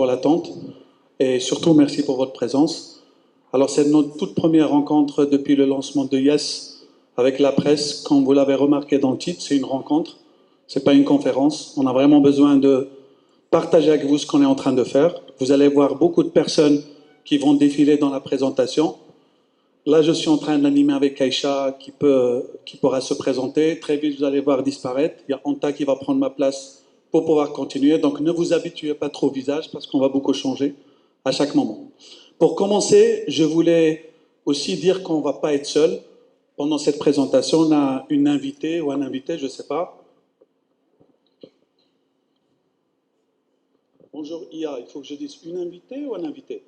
pour l'attente. Et surtout, merci pour votre présence. Alors, c'est notre toute première rencontre depuis le lancement de Yes avec la presse. Comme vous l'avez remarqué dans le titre, c'est une rencontre, ce n'est pas une conférence. On a vraiment besoin de partager avec vous ce qu'on est en train de faire. Vous allez voir beaucoup de personnes qui vont défiler dans la présentation. Là, je suis en train d'animer avec Aïcha qui pourra se présenter. Très vite, vous allez voir disparaître. Il y a Anta qui va prendre ma place pour pouvoir continuer. Donc, ne vous habituez pas trop au visage parce qu'on va beaucoup changer à chaque moment. Pour commencer, je voulais aussi dire qu'on ne va pas être seul. Pendant cette présentation, on a une invitée ou un invité, je ne sais pas. Bonjour Ia, il faut que je dise une invitée ou un invité?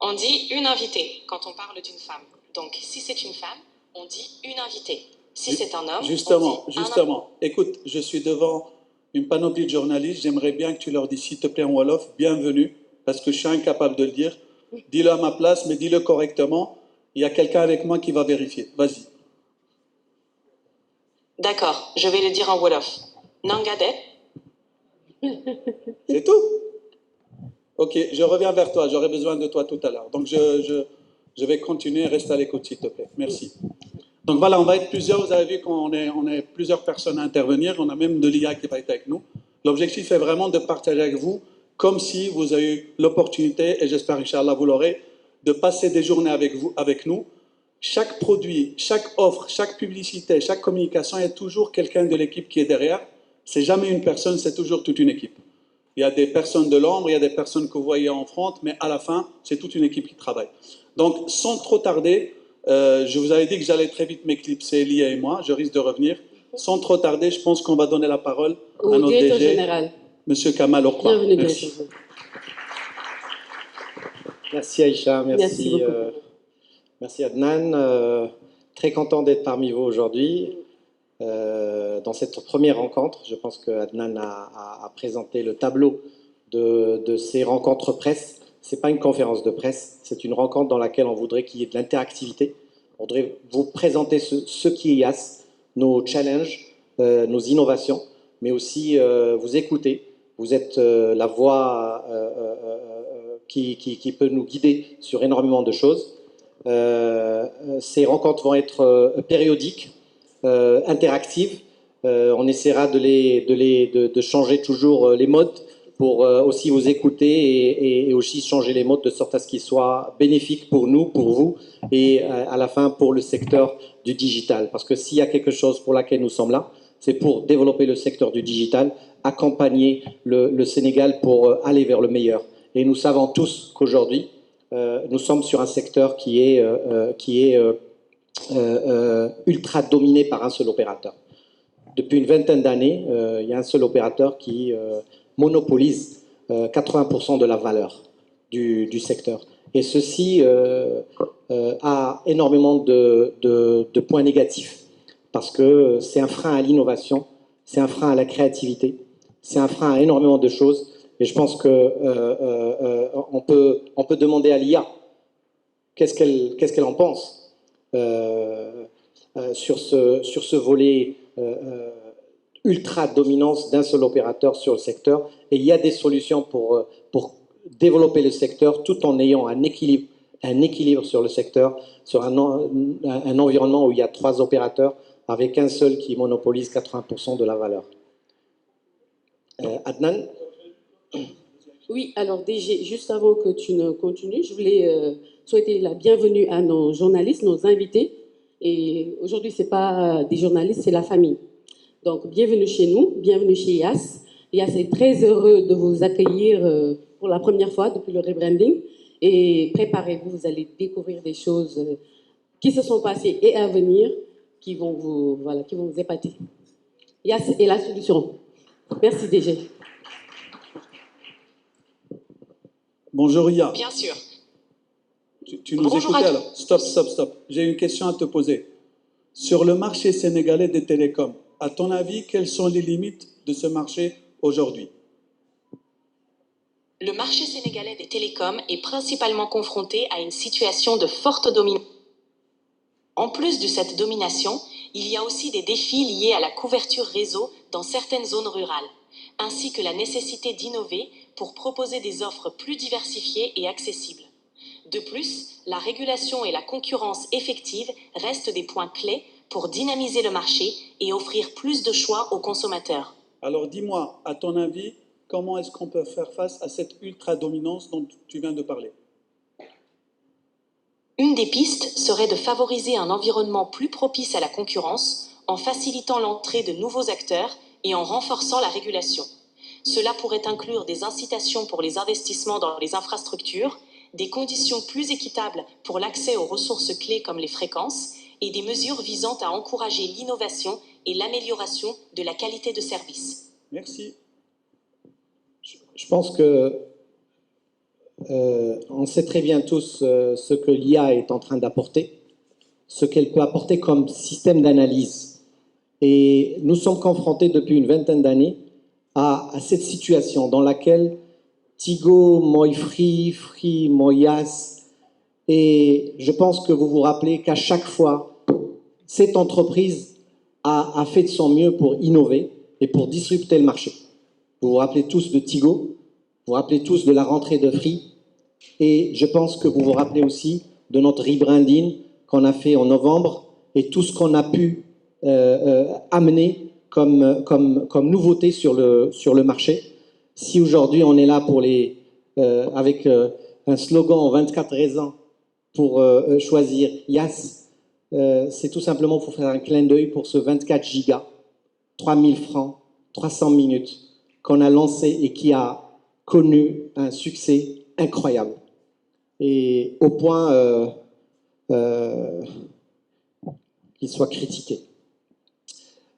On dit une invitée quand on parle d'une femme. Donc, si c'est une femme, on dit une invitée. Si c'est un homme, Justement. Écoute, je suis devant une panoplie de journalistes. J'aimerais bien que tu leur dises, s'il te plaît, en Wolof, bienvenue, parce que je suis incapable de le dire. Dis-le à ma place, mais dis-le correctement. Il y a quelqu'un avec moi qui va vérifier. Vas-y. D'accord, je vais le dire en Wolof. Nangadet. C'est tout? Ok, je reviens vers toi. J'aurai besoin de toi tout à l'heure. Donc, je vais continuer. Reste à l'écoute, s'il te plaît. Merci. Donc voilà, on va être plusieurs. Vous avez vu qu'on est plusieurs personnes à intervenir. On a même de l'IA qui va être avec nous. L'objectif est vraiment de partager avec vous, comme si vous avez eu l'opportunité, et j'espère, Inch'Allah, vous l'aurez, de passer des journées avec nous. Chaque produit, chaque offre, chaque publicité, chaque communication, il y a toujours quelqu'un de l'équipe qui est derrière. C'est jamais une personne, c'est toujours toute une équipe. Il y a des personnes de l'ombre, il y a des personnes que vous voyez en front, mais à la fin, c'est toute une équipe qui travaille. Donc, sans trop tarder, je vous avais dit que j'allais très vite m'éclipser, Lia et moi, je risque de revenir. Sans trop tarder, je pense qu'on va donner la parole à notre DG, général. Monsieur Kamal Orkwa. Bienvenue, merci. Merci Aïcha, Merci beaucoup. Merci Adnan. Très content d'être parmi vous aujourd'hui. Dans cette première rencontre, je pense que Adnan a présenté le tableau de ces rencontres presse. Ce n'est pas une conférence de presse, c'est une rencontre dans laquelle on voudrait qu'il y ait de l'interactivité. On voudrait vous présenter ce qui est IAS, nos challenges, nos innovations, mais aussi vous écouter. Vous êtes la voix qui peut nous guider sur énormément de choses. Ces rencontres vont être périodiques, interactives. On essaiera de changer toujours les modes pour aussi vous écouter et aussi changer les modes de sorte à ce qu'ils soient bénéfiques pour nous, pour vous et à la fin pour le secteur du digital. Parce que s'il y a quelque chose pour laquelle nous sommes là, c'est pour développer le secteur du digital, accompagner le Sénégal pour aller vers le meilleur. Et nous savons tous qu'aujourd'hui, nous sommes sur un secteur qui est ultra dominé par un seul opérateur. Depuis une vingtaine d'années, il y a un seul opérateur qui monopolise 80% de la valeur du secteur. Et ceci a énormément de points négatifs, parce que c'est un frein à l'innovation, c'est un frein à la créativité, c'est un frein à énormément de choses. Et je pense qu'on peut demander à l'IA qu'est-ce qu'elle en pense sur ce volet ultra-dominance d'un seul opérateur sur le secteur. Et il y a des solutions pour développer le secteur tout en ayant un équilibre sur le secteur, sur un environnement où il y a 3 opérateurs avec un seul qui monopolise 80% de la valeur. Adnan? Oui, alors DG, juste avant que tu ne continues, je voulais souhaiter la bienvenue à nos journalistes, nos invités. Et aujourd'hui, ce n'est pas des journalistes, c'est la famille. Donc, bienvenue chez nous, bienvenue chez IAS. IAS est très heureux de vous accueillir pour la première fois depuis le rebranding. Et préparez-vous, vous allez découvrir des choses qui se sont passées et à venir qui vont vous épater. IAS est la solution. Merci DG. Bonjour Ia. Bien sûr. Tu nous écoutes alors? Stop. J'ai une question à te poser. Sur le marché sénégalais des télécoms, à ton avis, quelles sont les limites de ce marché aujourd'hui? Le marché sénégalais des télécoms est principalement confronté à une situation de forte domination. En plus de cette domination, il y a aussi des défis liés à la couverture réseau dans certaines zones rurales. ainsi que la nécessité d'innover pour proposer des offres plus diversifiées et accessibles. De plus, la régulation et la concurrence effective restent des points clés pour dynamiser le marché et offrir plus de choix aux consommateurs. Alors dis-moi, à ton avis, comment est-ce qu'on peut faire face à cette ultra-dominance dont tu viens de parler? Une des pistes serait de favoriser un environnement plus propice à la concurrence en facilitant l'entrée de nouveaux acteurs et en renforçant la régulation. Cela pourrait inclure des incitations pour les investissements dans les infrastructures, des conditions plus équitables pour l'accès aux ressources clés comme les fréquences et des mesures visant à encourager l'innovation et l'amélioration de la qualité de service. Merci. Je pense que on sait très bien tous ce que l'IA est en train d'apporter, ce qu'elle peut apporter comme système d'analyse. Et nous sommes confrontés depuis une vingtaine d'années à cette situation dans laquelle Tigo, moi Free, moi Yas, et je pense que vous vous rappelez qu'à chaque fois, cette entreprise a fait de son mieux pour innover et pour disrupter le marché. Vous vous rappelez tous de Tigo, vous vous rappelez tous de la rentrée de Free, et je pense que vous vous rappelez aussi de notre rebranding qu'on a fait en novembre et tout ce qu'on a pu amener comme nouveauté sur le marché. Si aujourd'hui on est là pour avec un slogan en 24 raisons pour choisir Yas, c'est tout simplement pour faire un clin d'œil pour ce 24 gigas, 3000 francs, 300 minutes qu'on a lancé et qui a connu un succès incroyable. Et au point qu'il soit critiqué.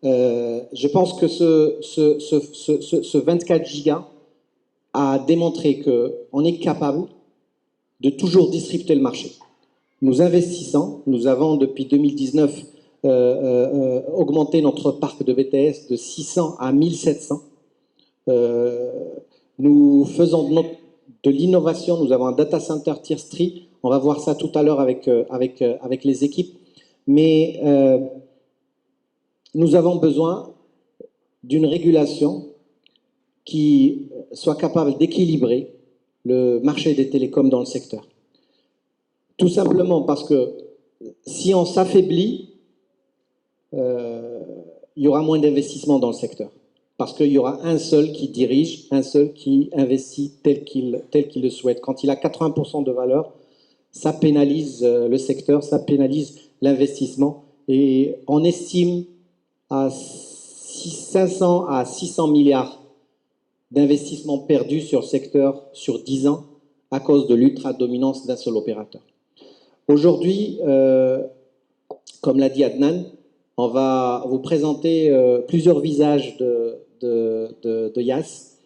Je pense que ce 24 gigas a démontré qu'on est capable de toujours disrupter le marché. Nous investissons, nous avons depuis 2019 augmenté notre parc de BTS de 600 à 1700. Nous faisons de l'innovation, nous avons un data center tier 3, on va voir ça tout à l'heure avec les équipes, mais nous avons besoin d'une régulation qui soit capable d'équilibrer le marché des télécoms dans le secteur. Tout simplement parce que si on s'affaiblit, il y aura moins d'investissement dans le secteur. Parce qu'il y aura un seul qui dirige, un seul qui investit tel qu'il le souhaite. Quand il a 80% de valeur, ça pénalise le secteur, ça pénalise l'investissement. Et on estime à 500 à 600 milliards d'investissements perdus sur le secteur sur 10 ans à cause de l'ultra-dominance d'un seul opérateur. Aujourd'hui, comme l'a dit Adnan, on va vous présenter plusieurs visages de Yas.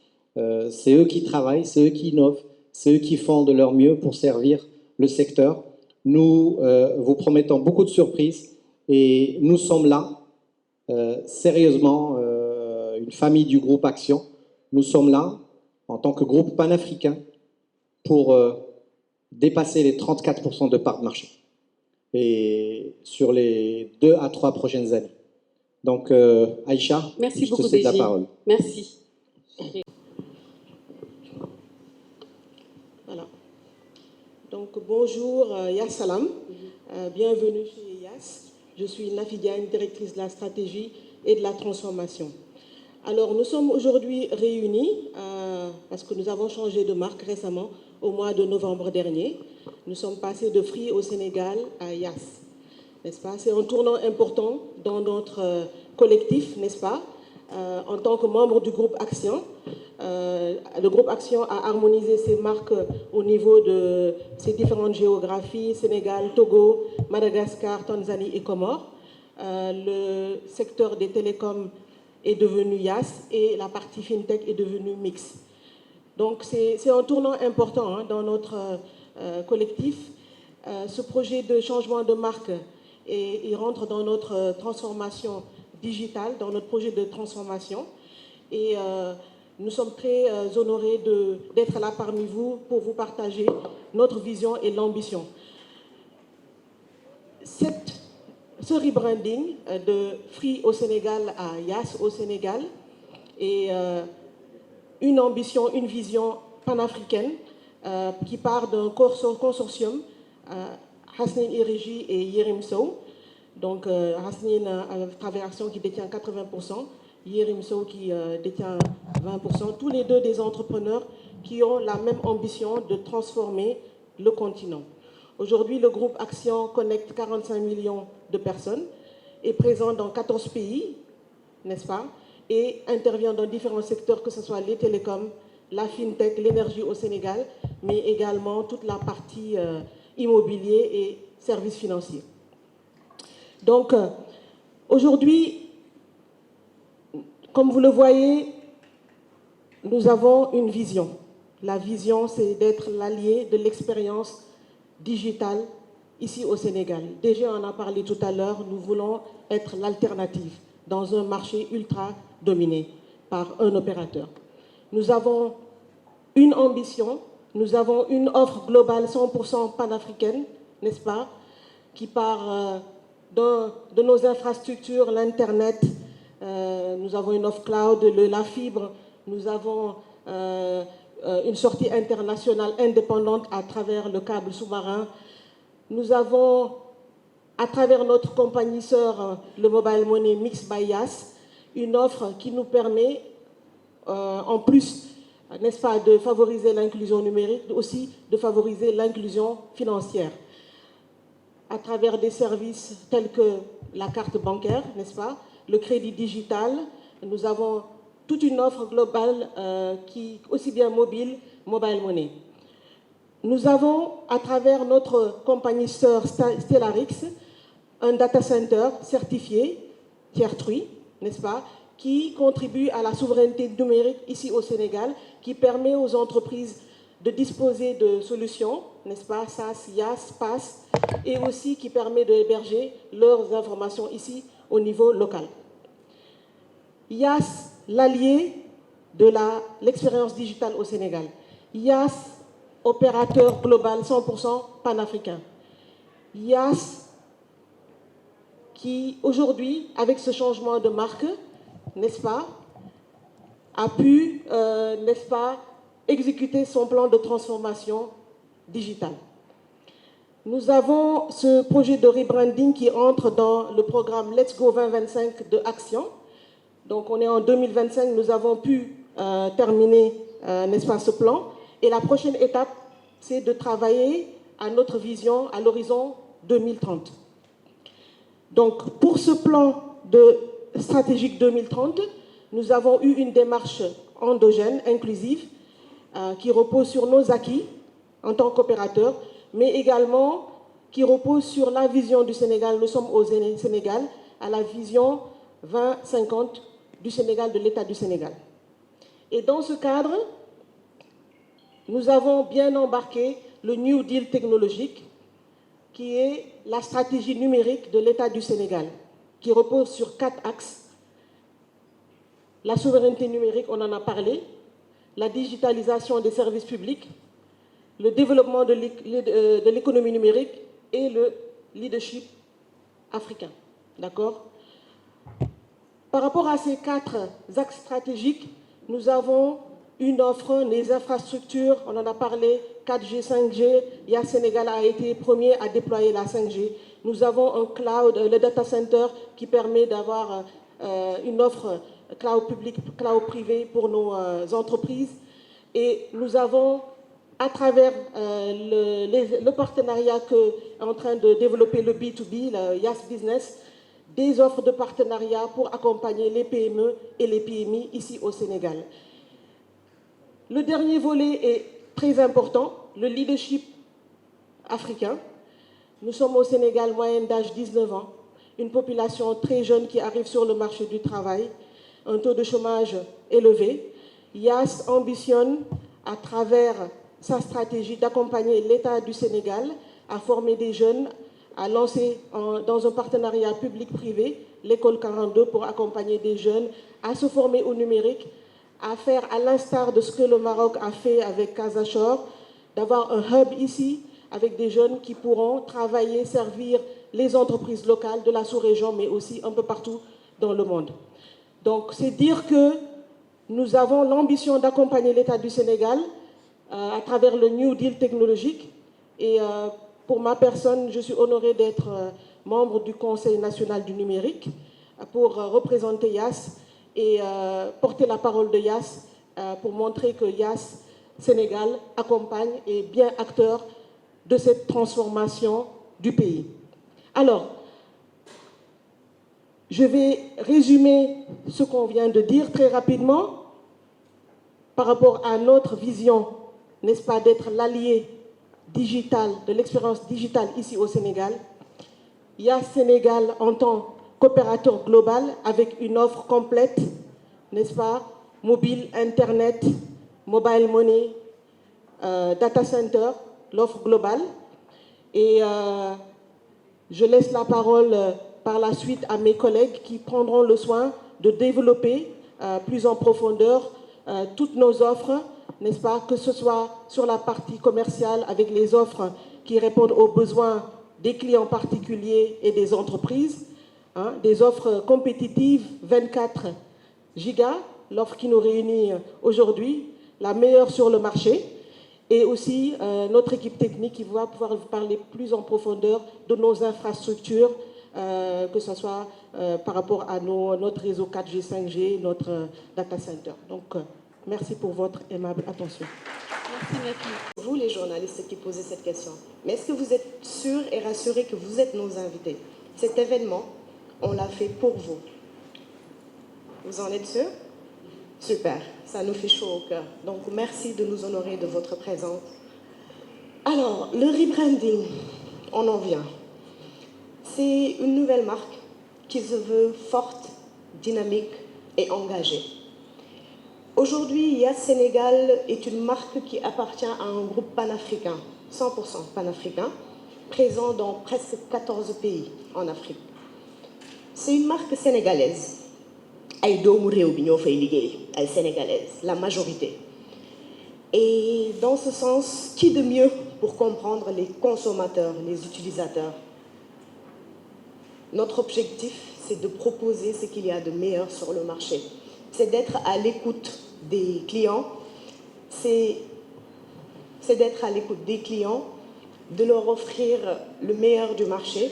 C'est eux qui travaillent, c'est eux qui innovent, c'est eux qui font de leur mieux pour servir le secteur. Nous vous promettons beaucoup de surprises et nous sommes là, sérieusement, une famille du groupe Action. Nous sommes là en tant que groupe panafricain pour dépasser les 34% de part de marché et sur les 2 à 3 prochaines années. Donc, Aïcha, merci je beaucoup, te cède la DG. parole. Merci. Voilà. Donc, bonjour, Yas Salam. Bienvenue chez Yas. Je suis Nafi Diagne, directrice de la stratégie et de la transformation. Alors, nous sommes aujourd'hui réunis parce que nous avons changé de marque récemment au mois de novembre dernier. Nous sommes passés de Free au Sénégal à Yas, n'est-ce pas? C'est un tournant important dans notre collectif, n'est-ce pas? En tant que membre du groupe Action, le groupe Action a harmonisé ses marques au niveau de ses différentes géographies, Sénégal, Togo, Madagascar, Tanzanie et Comores. Le secteur des télécoms est devenu Yas et la partie FinTech est devenue Mix. Donc c'est un tournant important dans notre collectif. Ce projet de changement de marque, il rentre dans notre transformation digitale, dans notre projet de transformation. Et nous sommes très honorés d'être là parmi vous pour vous partager notre vision et l'ambition. Ce rebranding de Free au Sénégal à Yas au Sénégal est une ambition, une vision panafricaine qui part d'un consortium, Hasnin Irigi et Yerim Sow. Donc Hasnin à travers Action qui détient 80%, Yerim Sow qui détient 20%, tous les deux des entrepreneurs qui ont la même ambition de transformer le continent. Aujourd'hui, le groupe Action connecte 45 millions de personnes, est présent dans 14 pays, n'est-ce pas, et intervient dans différents secteurs, que ce soit les télécoms, la fintech, l'énergie au Sénégal, mais également toute la partie immobilier et services financiers. Donc, aujourd'hui, comme vous le voyez, nous avons une vision. La vision, c'est d'être l'allié de l'expérience digitale ici au Sénégal. Déjà, on en a parlé tout à l'heure, nous voulons être l'alternative dans un marché ultra dominé par un opérateur. Nous avons une ambition, nous avons une offre globale 100% panafricaine, n'est-ce pas, qui part de nos infrastructures, l'Internet, nous avons une offre cloud, la fibre, nous avons une sortie internationale indépendante à travers le câble sous-marin. Nous avons, à travers notre compagnie sœur, le Mobile Money Mix by Yas, une offre qui nous permet, en plus, n'est-ce pas, de favoriser l'inclusion numérique, aussi de favoriser l'inclusion financière. À travers des services tels que la carte bancaire, n'est-ce pas, le crédit digital, nous avons toute une offre globale qui, aussi bien mobile, Mobile Money. Nous avons, à travers notre compagnie sœur Stellarix, un data center certifié, Tier 3, n'est-ce pas, qui contribue à la souveraineté numérique ici au Sénégal, qui permet aux entreprises de disposer de solutions, n'est-ce pas, SaaS, IaaS, PaaS, et aussi qui permet d'héberger leurs informations ici au niveau local. IaaS, l'allié de l'expérience digitale au Sénégal. IaaS, opérateur global 100% panafricain. IaaS, qui aujourd'hui, avec ce changement de marque, n'est-ce pas, a pu, n'est-ce pas, exécuter son plan de transformation digitale. Nous avons ce projet de rebranding qui entre dans le programme Let's Go 2025 de Action. Donc on est en 2025, nous avons pu terminer, n'est-ce pas, ce plan. Et la prochaine étape, c'est de travailler à notre vision à l'horizon 2030. Donc pour ce plan stratégique 2030, nous avons eu une démarche endogène, inclusive, qui repose sur nos acquis en tant qu'opérateur, mais également qui repose sur la vision du Sénégal. Nous sommes au Sénégal, à la vision 2050 du Sénégal, de l'État du Sénégal. Et dans ce cadre, nous avons bien embarqué le New Deal technologique, qui est la stratégie numérique de l'État du Sénégal, qui repose sur 4 axes. La souveraineté numérique, on en a parlé, la digitalisation des services publics, le développement de l'économie numérique et le leadership africain. D'accord ? Par rapport à ces 4 axes stratégiques, nous avons une offre, des infrastructures, on en a parlé, 4G, 5G, Yas Sénégal a été premier à déployer la 5G. Nous avons un cloud, le data center, qui permet d'avoir une offre cloud public, cloud privé pour nos entreprises. Et nous avons, à travers le partenariat qu'est en train de développer le B2B, le Yas Business, des offres de partenariat pour accompagner les PME et les PMI ici au Sénégal. Le dernier volet est très important, le leadership africain. Nous sommes au Sénégal, moyenne d'âge 19 ans, une population très jeune qui arrive sur le marché du travail, un taux de chômage élevé. Yas ambitionne, à travers sa stratégie d'accompagner l'État du Sénégal, à former des jeunes, à lancer dans un partenariat public-privé l'école 42 pour accompagner des jeunes à se former au numérique, à faire à l'instar de ce que le Maroc a fait avec Casashore, d'avoir un hub ici avec des jeunes qui pourront travailler, servir les entreprises locales de la sous-région, mais aussi un peu partout dans le monde. Donc c'est dire que nous avons l'ambition d'accompagner l'État du Sénégal à travers le New Deal technologique. Et pour ma personne, je suis honorée d'être membre du Conseil national du numérique pour représenter YAS et porter la parole de YAS pour montrer que YAS Sénégal accompagne et est bien acteur de cette transformation du pays. Alors, je vais résumer ce qu'on vient de dire très rapidement par rapport à notre vision, n'est-ce pas, d'être l'allié digital, de l'expérience digitale ici au Sénégal. YAS Sénégal en tant qu'opérateur global avec une offre complète, n'est-ce pas, mobile, Internet, mobile money, data center, l'offre globale. Et je laisse la parole par la suite à mes collègues qui prendront le soin de développer plus en profondeur toutes nos offres, n'est-ce pas, que ce soit sur la partie commerciale avec les offres qui répondent aux besoins des clients particuliers et des entreprises, hein, des offres compétitives 24 gigas, l'offre qui nous réunit aujourd'hui, la meilleure sur le marché, et aussi notre équipe technique qui va pouvoir vous parler plus en profondeur de nos infrastructures, que ce soit par rapport à notre réseau 4G, 5G, notre data center. Donc, merci pour votre aimable attention. Merci, Nafi. Vous, les journalistes qui posez cette question, mais est-ce que vous êtes sûrs et rassurés que vous êtes nos invités? Cet événement, on l'a fait pour vous. Vous en êtes sûrs? Super, ça nous fait chaud au cœur. Donc, merci de nous honorer de votre présence. Alors, le rebranding, on en vient. C'est une nouvelle marque qui se veut forte, dynamique et engagée. Aujourd'hui, YAS Sénégal est une marque qui appartient à un groupe panafricain, 100% panafricain, présent dans presque 14 pays en Afrique. C'est une marque sénégalaise. Ay doomu réew bi ñoo fay liggéey, ay sénégalaises, la majorité. Et dans ce sens, qui de mieux pour comprendre les consommateurs, les utilisateurs? Notre objectif, c'est de proposer ce qu'il y a de meilleur sur le marché. C'est d'être à l'écoute des clients, c'est d'être à l'écoute des clients, de leur offrir le meilleur du marché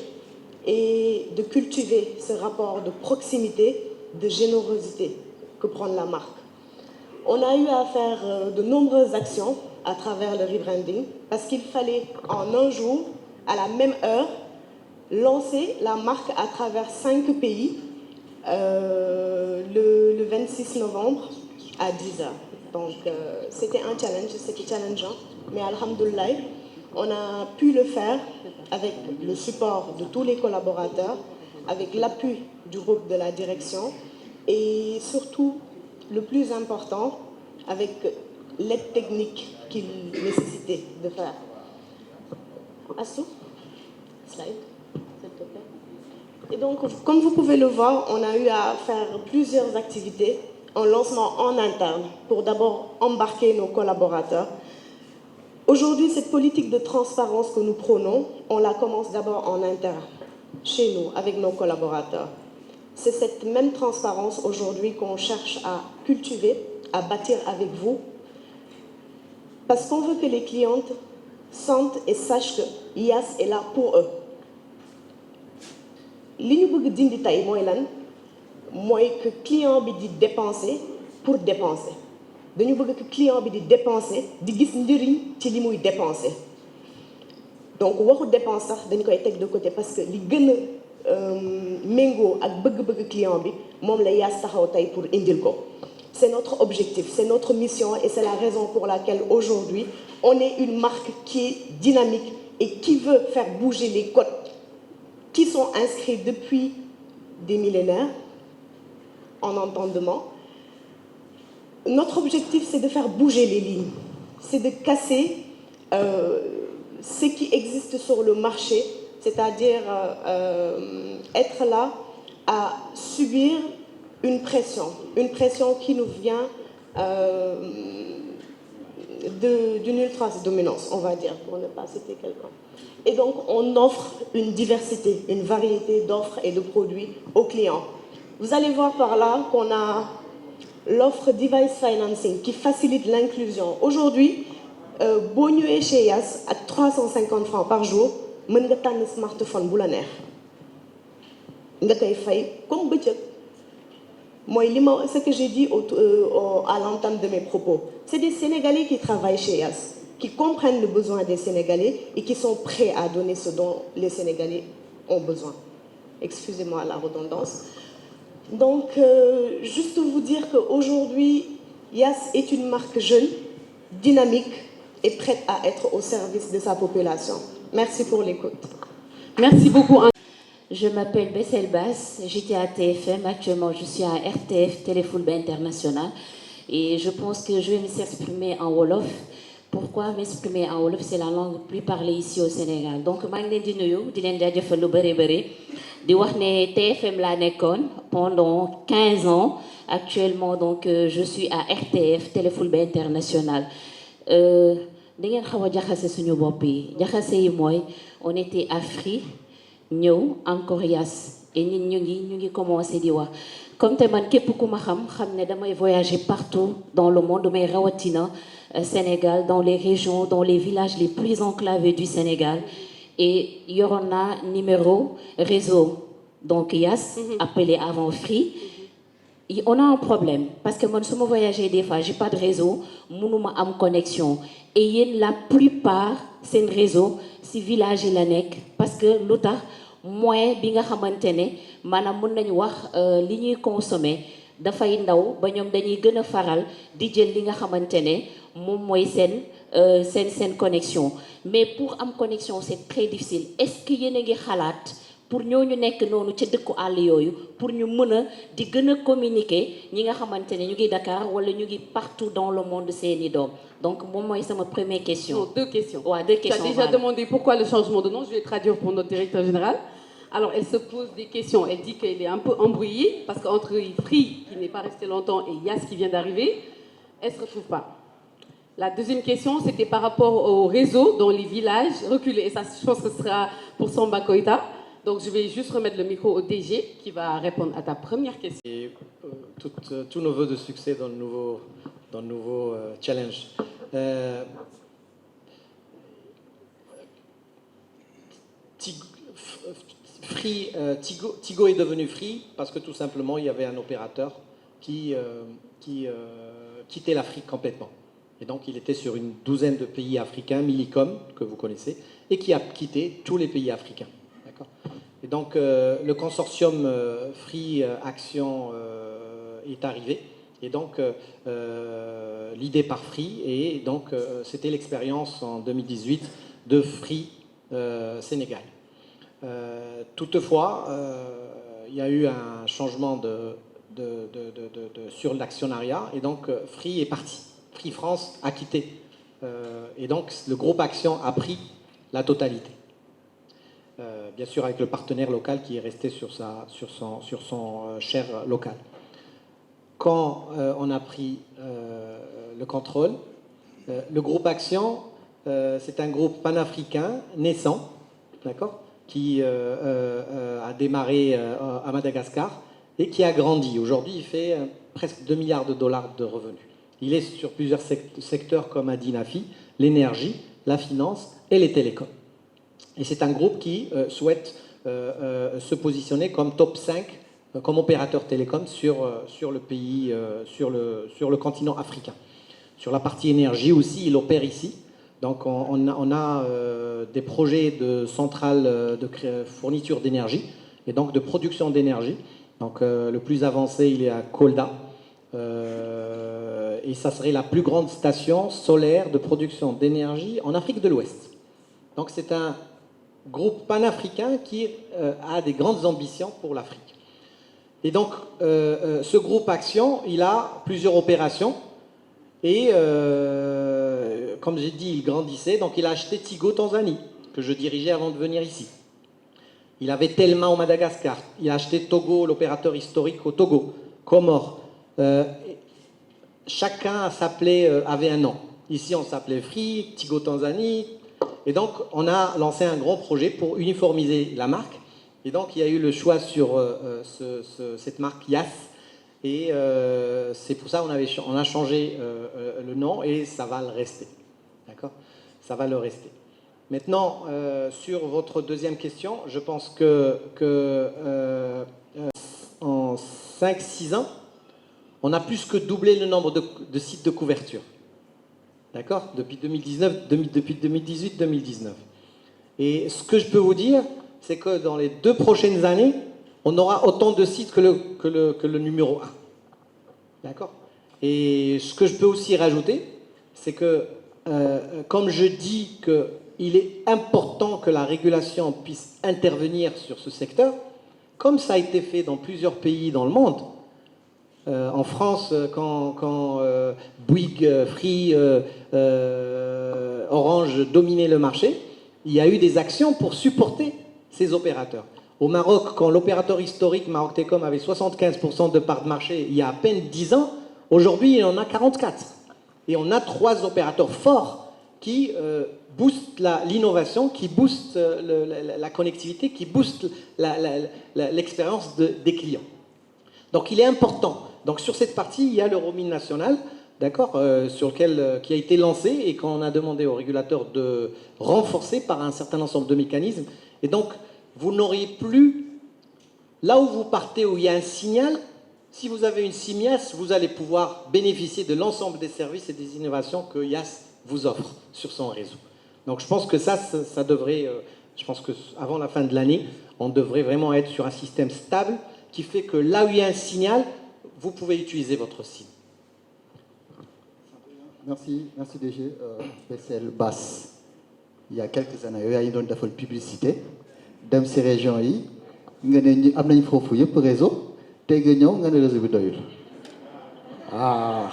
et de cultiver ce rapport de proximité, de générosité que prend la marque. On a eu à faire de nombreuses actions à travers le rebranding parce qu'il fallait en un jour, à la même heure, lancer la marque à travers 5 pays le 26 novembre à 10h. Donc c'était un challenge, c'était challengeant, mais alhamdoulilah, on a pu le faire avec le support de tous les collaborateurs, avec l'appui du groupe de la direction et surtout, le plus important, avec l'aide technique qu'il nécessitait de faire. Assou, slide, s'il te plaît. Et donc, comme vous pouvez le voir, on a eu à faire plusieurs activités en lancement en interne pour d'abord embarquer nos collaborateurs. Aujourd'hui, cette politique de transparence que nous prônons, on la commence d'abord en interne, chez nous, avec nos collaborateurs. C'est cette même transparence aujourd'hui qu'on cherche à cultiver, à bâtir avec vous, parce qu'on veut que les clientes sentent et sachent que YAS est là pour eux. Li ñu bëgg dindi tey mooy lan mooy que client bi di dépenser pour dépenser dañu bëgg que client bi di dépenser di gis njëriñ ci li muy dépenser donc waxu dépense sax dañ koy teg de côté parce que li gën a méngoo ak bëgg-bëgg client bi moom la YAS taxaw tey pour indil ko. C'est notre objectif, c'est notre mission et c'est la raison pour laquelle aujourd'hui on est une marque qui est dynamique et qui veut faire bouger les codes qui sont inscrits depuis des millénaires en entendement. Notre objectif, c'est de faire bouger les lignes, c'est de casser ce qui existe sur le marché, c'est-à-dire être là à subir une pression qui nous vient d'une ultra-dominance, on va dire, pour ne pas citer quelqu'un. Et donc, on offre une diversité, une variété d'offres et de produits aux clients. Vous allez voir par là qu'on a l'offre device financing qui facilite l'inclusion. Aujourd'hui, boo ñëwee chez Yass à 350 francs par jour mën nga tànn smartphone bu la neex nga koy fay comme bëccëg. Ce que j'ai dit à l'entame de mes propos, c'est des Sénégalais qui travaillent chez Yass, qui comprennent le besoin des Sénégalais et qui sont prêts à donner ce dont les Sénégalais ont besoin. Excusez-moi la redondance. Donc, juste vous dire qu'aujourd'hui, Yass est une marque jeune, dynamique et prête à être au service de sa population. Merci pour l'écoute. Merci beaucoup. Je m'appelle Bessel Bass, j'étais à TFM, actuellement je suis à RTF, Téléfootball International, et je pense que je vais m'exprimer en Wolof. Pourquoi m'exprimer en Wolof? C'est la langue plus parlée ici au Sénégal. Donc, je suis TFM laa nekkoon pendant 15 ans. Actuellement, donc, je suis à RTF, Téléfootball International. Da ngeen xaw a jaxase suñu bopp yi jaxase yi mooy on était à Free ñëw encore Yass et nit ñu ngi commencé di wax comme te man képp ku ma xam ne damay voyager partout dans le monde mais rawatina Sénégal, dans les régions, dans les villages les plus enclavés du Sénégal. Et yoroon naa numéro réseau donc Yass appelé avant Free. On a un problème parce que moi, si je voyage des fois, j'ai pas de réseau, mënuma am connexion. Et la plupart, c'est un réseau, si village la nek, parce que l'autre, moins bi nga xamantene manam mën nañ wax li ñuy consommer dafay ndaw ba ñoom dañuy gën a faral di jël li nga xamantene moom mooy seen connexion. Mais pour am connexion, c'est très difficile. Est-ce que yéen a ngi xalaat pour ñooñu nekk noonu ca dëkku àll yooyu pour ñu mën a di gën a communiquer ñi nga xamante ne ñu ngi Dakar wala ñu ngi partout dans le monde seeni doom. Donc moom mooy sama première question. Non, deux questions. Ouais, deux questions. Tu as déjà demandé pourquoi le changement de nom. Je vais traduire pour notre directeur général. Alors elle se pose des questions. Elle dit qu'elle est un peu embrouillée parce qu'entre Free qui n'est pas resté longtemps et Yass qui vient d'arriver, elle ne se retrouve pas. La deuxième question, c'était par rapport au réseau dans les villages reculés. Et ça, je pense que ce sera pour Samba Koïta. Donc, je vais juste remettre le micro au DG qui va répondre à ta première question. Et tous nos voeux de succès dans le nouveau challenge. Tigo est devenu Free parce que tout simplement, il y avait un opérateur qui quittait l'Afrique complètement. Et donc, il était sur une douzaine de pays africains, Millicom, que vous connaissez, et qui a quitté tous les pays africains. Et donc, le consortium Free Action est arrivé. Et donc, l'idée par Free. Et donc, c'était l'expérience en 2018 de Free Sénégal. Toutefois, il y a eu un changement sur l'actionnariat. Et donc, Free est parti. Free France a quitté. Et donc, le groupe Action a pris la totalité. Bien sûr avec le partenaire local qui est resté sur son share local. Quand on a pris le contrôle, le groupe Action, c'est un groupe panafricain naissant, d'accord, qui a démarré à Madagascar et qui a grandi. Aujourd'hui, il fait presque 2 milliards de dollars de revenus. Il est sur plusieurs secteurs comme a dit Nafi, l'énergie, la finance et les télécoms. Et c'est un groupe qui souhaite se positionner comme top 5, comme opérateur télécom sur le pays, sur le continent africain. Sur la partie énergie aussi, il opère ici. Donc on a des projets de centrales de fourniture d'énergie et donc de production d'énergie. Donc le plus avancé, il est à Kolda. Et ça serait la plus grande station solaire de production d'énergie en Afrique de l'Ouest. Donc c'est un groupe panafricain qui a des grandes ambitions pour l'Afrique. Et donc, ce groupe Action, il a plusieurs opérations. Et, comme j'ai dit, il grandissait. Donc, il a acheté Tigo Tanzanie, que je dirigeais avant de venir ici. Il avait Telma au Madagascar. Il a acheté Togo, l'opérateur historique au Togo. Comores. Chacun avait un nom. Ici, on s'appelait Free, Tigo Tanzanie. Et donc, on a lancé un grand projet pour uniformiser la marque. Et donc, il y a eu le choix sur cette marque Yass. Et c'est pour ça qu'on a changé le nom et ça va le rester. D'accord ? Ça va le rester. Maintenant, sur votre deuxième question, je pense que en 5-6 ans, on a plus que doublé le nombre de sites de couverture. D'accord ? Depuis 2018-2019. Et ce que je peux vous dire, c'est que dans les 2 prochaines années, on aura autant de sites que le numéro 1. D'accord ? Et ce que je peux aussi rajouter, c'est que, comme je dis qu'il est important que la régulation puisse intervenir sur ce secteur, comme ça a été fait dans plusieurs pays dans le monde, en France, quand Bouygues, Free, Orange dominaient le marché, il y a eu des actions pour supporter ces opérateurs. Au Maroc, quand l'opérateur historique Maroc Telecom avait 75% de part de marché il y a à peine 10 ans, aujourd'hui il en a 44. Et on a 3 opérateurs forts qui boostent l'innovation, qui boostent la connectivité, qui boostent l'expérience des clients. Donc il est important. Donc sur cette partie, il y a le roaming national, d'accord, qui a été lancé et qu'on a demandé aux régulateurs de renforcer par un certain ensemble de mécanismes. Et donc, vous n'auriez plus, là où vous partez, où il y a un signal, si vous avez une SIM-YAS, vous allez pouvoir bénéficier de l'ensemble des services et des innovations que YAS vous offre sur son réseau. Donc je pense que ça devrait, je pense qu'avant la fin de l'année, on devrait vraiment être sur un système stable qui fait que là où il y a un signal, vous pouvez utiliser votre SIM. Merci DG. PCL Bass. Il y a quelques années, il y a une publicité. Dans ces régions, il y a un réseau. Ah.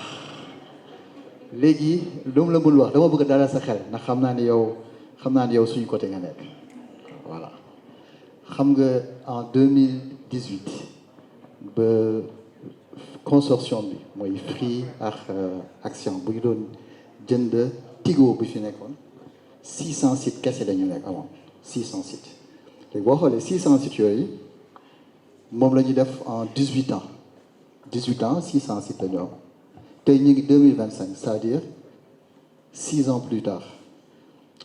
Légui, l'homme le boulot, dama bëgg dara sa xel ndax xam naa ne yow suñu côté nga nekk voilà xam nga en 2018 ba consortium bi mooy Free ak Action bu ñu doon jënd Tigo bi fi nekkoon 600 sites kese la ñu nekk amoon 600 sites léegi boo xoolee 600 sites yooyu moom la ñu def en 18 ans 600 sites la ñu am tey ñu ngi 2025 c'est-à-dire 6 ans plus tard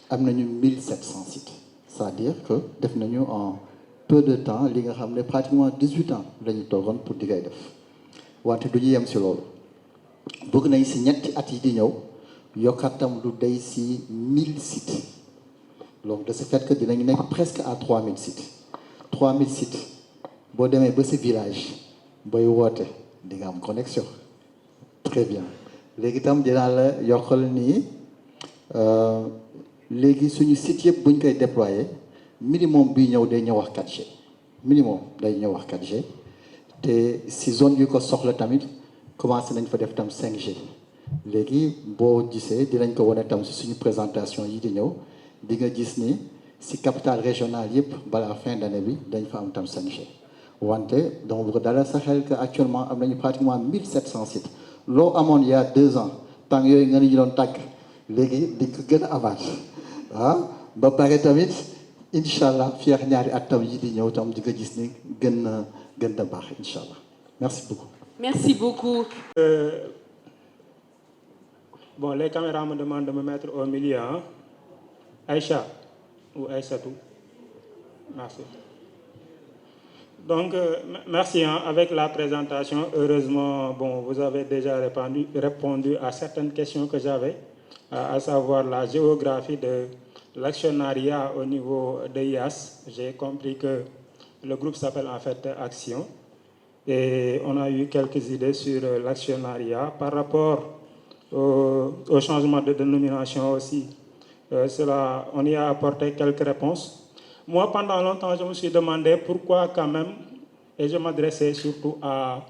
am nañu 1700 sites c'est-à-dire que def nañu en peu de temps li nga xam ne pratiquement 18 ans la ñu toogoon pour di koy def wante du ñu yem si loolu bëgg nañ si ñetti at yi di ñëw yokkatam lu day si 1000 sites donc de ce fait que dinañu nekk presque à 3000 sites 3000 sites boo demee ba sa village booy woote di nga am connexion. Très bien léegi itam dinaa la yokkal nii léegi suñu site yëpp bu ñu koy déployer minimum bi ñëw day ñëw wax 4G minimum day ñëw wax 4G te si zone yu ko soxla tamit commencé nañ fa def tam 5G léegi boo gisee dinañ ko wane tam si suñu présentation yi di ñëw di nga gis ni si capitale régionale yëpp balaa fin d'année bi dañ fa am tam 5G wante donc bu dala sa xel que actuellement am nañu pratiquement 1700 sites loo amoon il y a 2 ans temps yooyu nga ñu doon tàgg léegi di ko gën a avancé ba pare tamit incha allah fii ak ñaari at tam yi di ñëw tam di nga gis ni gën a baax incha allah merci beaucoup. Merci beaucoup. Bon, les caméras me demandent de me mettre au milieu. Hein? Aïcha ou Aïssatou. Merci. Donc, merci. Hein, avec la présentation, heureusement, bon, vous avez déjà répondu à certaines questions que j'avais, à savoir la géographie de l'actionnariat au niveau de IAS. J'ai compris que le groupe s'appelle en fait Action. Et on a eu quelques idées sur l'actionnariat. Par rapport au changement de dénomination aussi, on y a apporté quelques réponses. Moi, pendant longtemps, je me suis demandé pourquoi quand même, et je m'adressais surtout à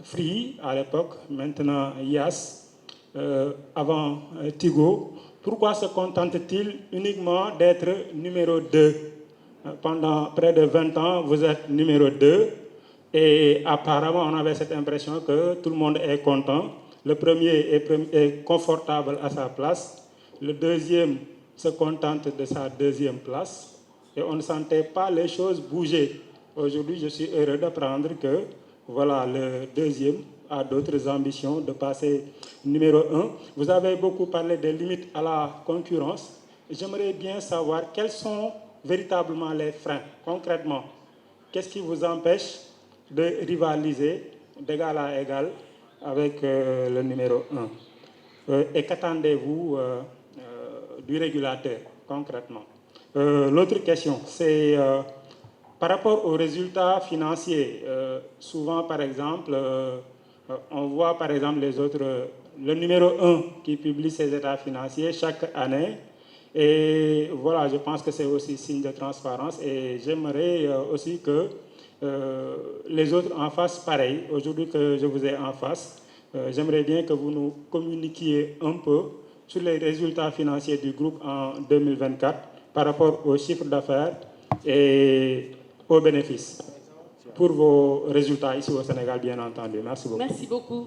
Free à l'époque, maintenant IAS, avant Tigo, pourquoi se contente-t-il uniquement d'être numéro 2 ? Pendant près de 20 ans, vous êtes numéro 2, et apparemment, on avait cette impression que tout le monde est content. Le premier est confortable à sa place, le deuxième se contente de sa deuxième place, et on ne sentait pas les choses bouger. Aujourd'hui, je suis heureux d'apprendre que voilà, le deuxième a d'autres ambitions de passer numéro 1. Vous avez beaucoup parlé des limites à la concurrence. J'aimerais bien savoir quels sont véritablement les freins, concrètement. Qu'est-ce qui vous empêche de rivaliser d'égal à égal avec le numéro 1 et qu'attendez-vous du régulateur, concrètement? L'autre question, c'est par rapport aux résultats financiers. Souvent, par exemple, on voit par exemple le numéro 1 qui publie ses états financiers chaque année. Et voilà, je pense que c'est aussi signe de transparence. Et j'aimerais aussi que les autres en fassent pareil. Aujourd'hui que je vous ai en face, j'aimerais bien que vous nous communiquiez un peu sur les résultats financiers du groupe en 2024 par rapport aux chiffres d'affaires et aux bénéfices pour vos résultats ici au Sénégal, bien entendu. Merci beaucoup. Merci beaucoup.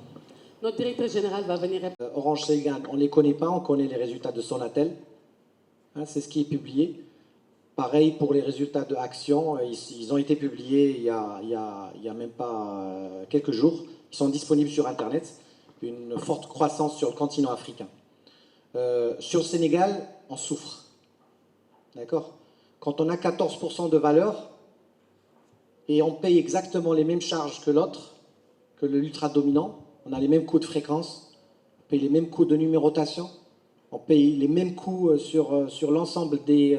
Notre directeur général va venir répondre. Orange Ceygan, on ne les connaît pas, on connaît les résultats de Sonatel. Hein, c'est ce qui est publié. Pareil pour les résultats de Action, ils ont été publiés il y a même pas quelques jours. Ils sont disponibles sur Internet. Une forte croissance sur le continent africain. Sur le Sénégal, on souffre. D'accord? Quand on a 14% de valeur et on paye exactement les mêmes charges que l'autre, que l'ultra dominant, on a les mêmes coûts de fréquence, on paye les mêmes coûts de numérotation, on paye les mêmes coûts sur l'ensemble des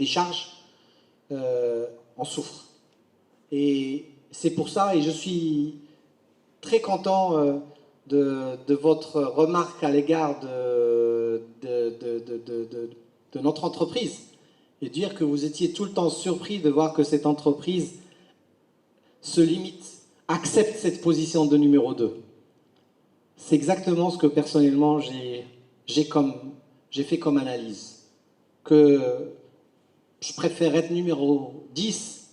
charges, on souffre. Et c'est pour ça, et je suis très content de votre remarque à l'égard de notre entreprise, et dire que vous étiez tout le temps surpris de voir que cette entreprise se limite, accepte cette position de numéro 2. C'est exactement ce que personnellement j'ai fait comme analyse. Que je préfère être numéro 10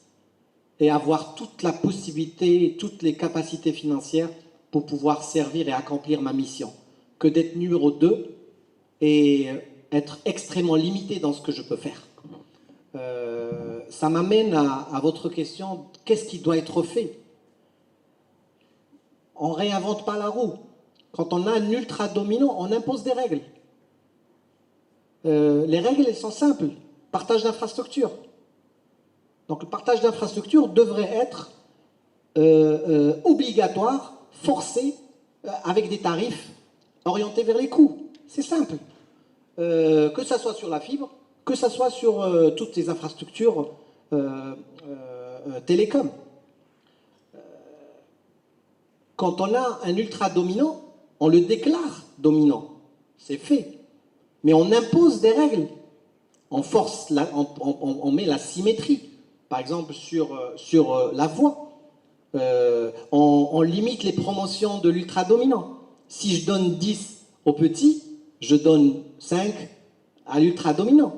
et avoir toute la possibilité, toutes les capacités financières pour pouvoir servir et accomplir ma mission, que d'être numéro 2 et être extrêmement limité dans ce que je peux faire. Ça m'amène à votre question, qu'est-ce qui doit être fait? On ne réinvente pas la roue. Quand on a un ultra dominant, on impose des règles. Les règles, elles sont simples. Partage d'infrastructures. Donc le partage d'infrastructures devrait être obligatoire, forcé, avec des tarifs orientés vers les coûts. C'est simple. Que ça soit sur la fibre, que ça soit sur toutes les infrastructures télécom. Quand on a un ultra dominant, on le déclare dominant. C'est fait. Mais on impose des règles. On force, on met la symétrie. Par exemple, sur la voix. On limite les promotions de l'ultra dominant. Si je donne 10 aux petits, je donne 5 à l'ultra dominant.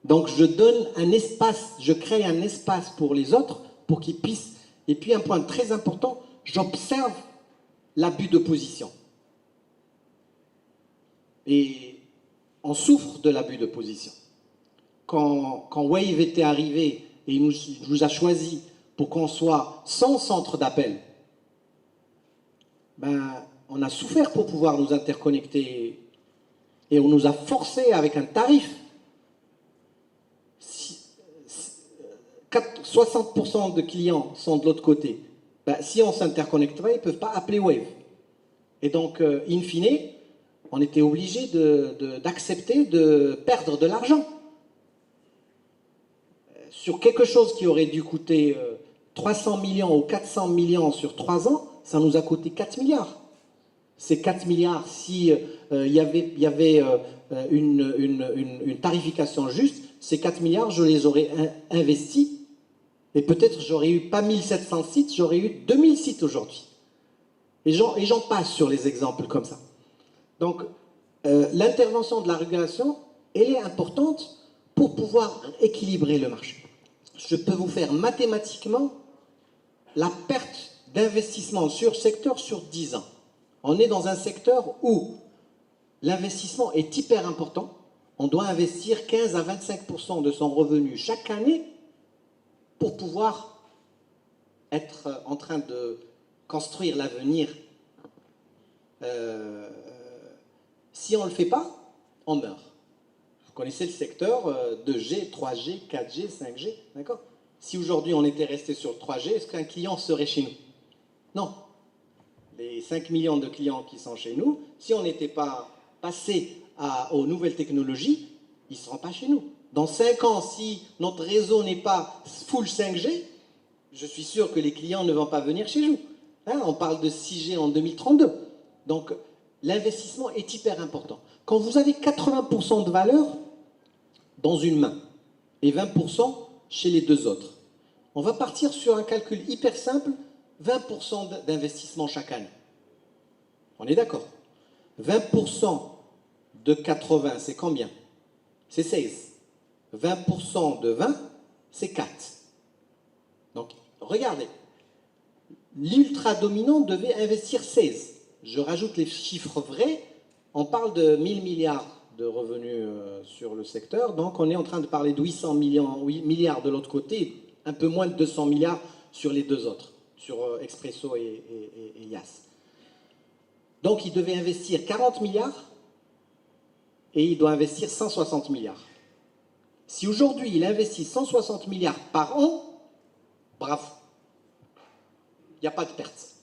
Donc je donne un espace, je crée un espace pour les autres pour qu'ils puissent. Et puis un point très important, j'observe l'abus de position. Et on souffre de l'abus de position. Quand Wave était arrivé et il nous a choisi pour qu'on soit sans centre d'appel, on a souffert pour pouvoir nous interconnecter et on nous a forcé avec un tarif. 60% de clients sont de l'autre côté. Si on s'interconnecterait, ils ne peuvent pas appeler Wave. Et donc, in fine, on était obligé d'accepter de perdre de l'argent. Sur quelque chose qui aurait dû coûter 300 millions ou 400 millions sur 3 ans, ça nous a coûté 4 milliards. Ces 4 milliards, si il y avait une tarification juste, ces 4 milliards, je les aurais investis. Et peut-être j'aurais eu pas 1700 sites, j'aurais eu 2000 sites aujourd'hui. Et j'en passe sur les exemples comme ça. Donc, l'intervention de la régulation, elle est importante pour pouvoir équilibrer le marché. Je peux vous faire mathématiquement la perte d'investissement sur secteur sur 10 ans. On est dans un secteur où l'investissement est hyper important. On doit investir 15 à 25% de son revenu chaque année pour pouvoir être en train construire l'avenir, si on ne le fait pas, on meurt. Vous connaissez le secteur 2G, 3G, 4G, 5G, d'accord? Si aujourd'hui on était resté sur le 3G, est-ce qu'un client serait chez nous? Non. Les 5 millions de clients qui sont chez nous, si on n'était pas passé aux nouvelles technologies, ils ne seront pas chez nous. Dans 5 ans, si notre réseau n'est pas full 5G, je suis sûr que les clients ne vont pas venir chez nous. Hein, on parle de 6G en 2032. Donc, l'investissement est hyper important. Quand vous avez 80% de valeur dans une main et 20% chez les deux autres, on va partir sur un calcul hyper simple, 20% d'investissement chaque année. On est d'accord? 20% de 80, c'est combien? C'est 16. 20% de 20, c'est 4. Donc, regardez. L'ultra dominant devait investir 16. Je rajoute les chiffres vrais. On parle de 1000 milliards de revenus sur le secteur. Donc, on est en train de parler de 800 milliards de l'autre côté, un peu moins de 200 milliards sur les deux autres, sur Expresso et Yas. Donc, il devait investir 40 milliards et il doit investir 160 milliards. Si aujourd'hui, il investit 160 milliards par an, bravo. Il n'y a pas de perte.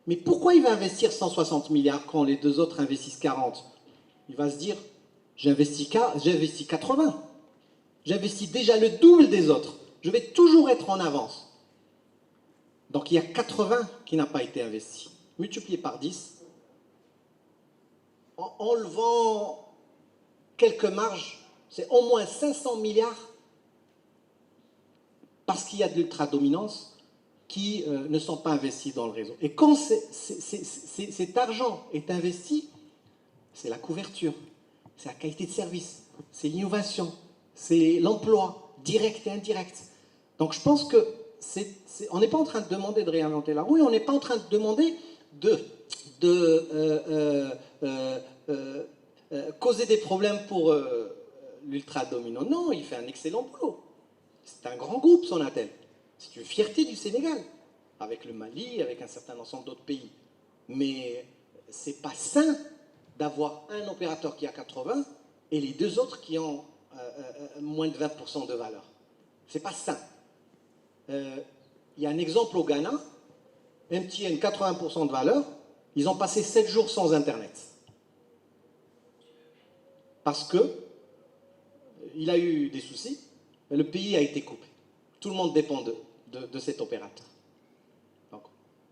Mais pourquoi il va investir 160 milliards quand les deux autres investissent 40? Il va se dire, j'investis 80. J'investis déjà le double des autres. Je vais toujours être en avance. Donc il y a 80 qui n'a pas été investi. Multiplié par 10, en enlevant quelques marges, c'est au moins 500 milliards parce qu'il y a de l'ultra-dominance qui ne sont pas investis dans le réseau. Et quand cet argent est investi, c'est la couverture, c'est la qualité de service, c'est l'innovation, c'est l'emploi direct et indirect. Donc je pense que on n'est pas en train de demander de réinventer la roue, et on n'est pas en train de demander causer des problèmes pour l'ultra-dominant. Non, il fait un excellent boulot. C'est un grand groupe, Sonatel. C'est une fierté du Sénégal, avec le Mali, avec un certain ensemble d'autres pays. Mais c'est pas sain d'avoir un opérateur qui a 80 et les deux autres qui ont moins de 20% de valeur. C'est pas sain. Il y a un exemple au Ghana, MTN 80% de valeur, ils ont passé 7 jours sans Internet. Parce que il a eu des soucis, mais le pays a été coupé. Tout le monde dépend de cet opérateur.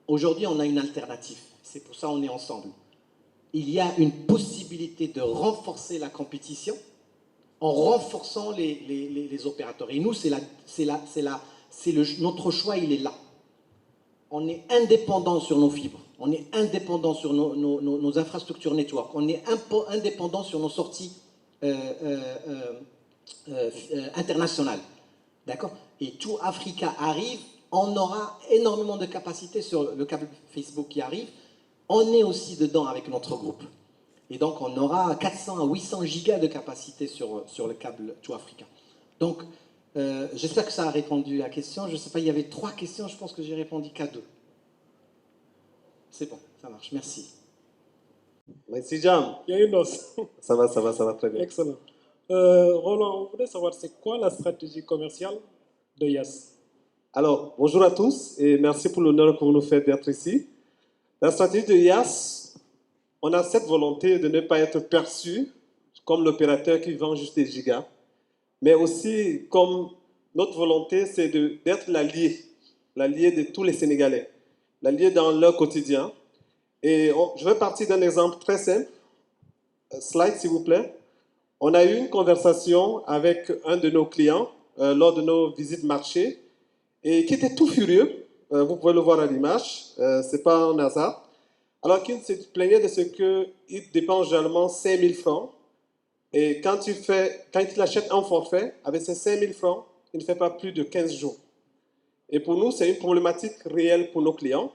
Aujourd'hui, on a une alternative. C'est pour ça qu'on est ensemble. Il y a une possibilité de renforcer la compétition en renforçant les opérateurs. Et nous, notre choix, il est là. On est indépendant sur nos fibres. On est indépendant sur nos infrastructures network. On est indépendant sur nos sorties internationales. D'accord? Et tout Africa arrive, on aura énormément de capacités sur le câble Facebook qui arrive. On est aussi dedans avec notre groupe. Et donc, on aura 400 à 800 gigas de capacité sur le câble tout Africa. Donc, j'espère que ça a répondu à la question. Je ne sais pas, il y avait 3 questions, je pense que j'ai répondu qu'à 2. C'est bon, ça marche, merci. Merci, Jam. Il y a une os. Ça va très bien. Excellent. Roland, on voudrait savoir c'est quoi la stratégie commerciale de Yas? Alors, bonjour à tous et merci pour l'honneur que vous nous faites d'être ici. La stratégie de Yas, on a cette volonté de ne pas être perçu comme l'opérateur qui vend juste des gigas, mais aussi comme notre volonté, c'est d'être l'allié de tous les Sénégalais, l'allié dans leur quotidien. Et je vais partir d'un exemple très simple. Slide, s'il vous plaît. On a eu une conversation avec un de nos clients lors de nos visites marché et qui était tout furieux. Vous pouvez le voir à l'image. Ce n'est pas un hasard. Alors qu'il se plaignait de ce qu'il dépense généralement 5 000 francs. Et quand il achète un forfait, avec ces 5 000 francs, il ne fait pas plus de 15 jours. Et pour nous, c'est une problématique réelle pour nos clients.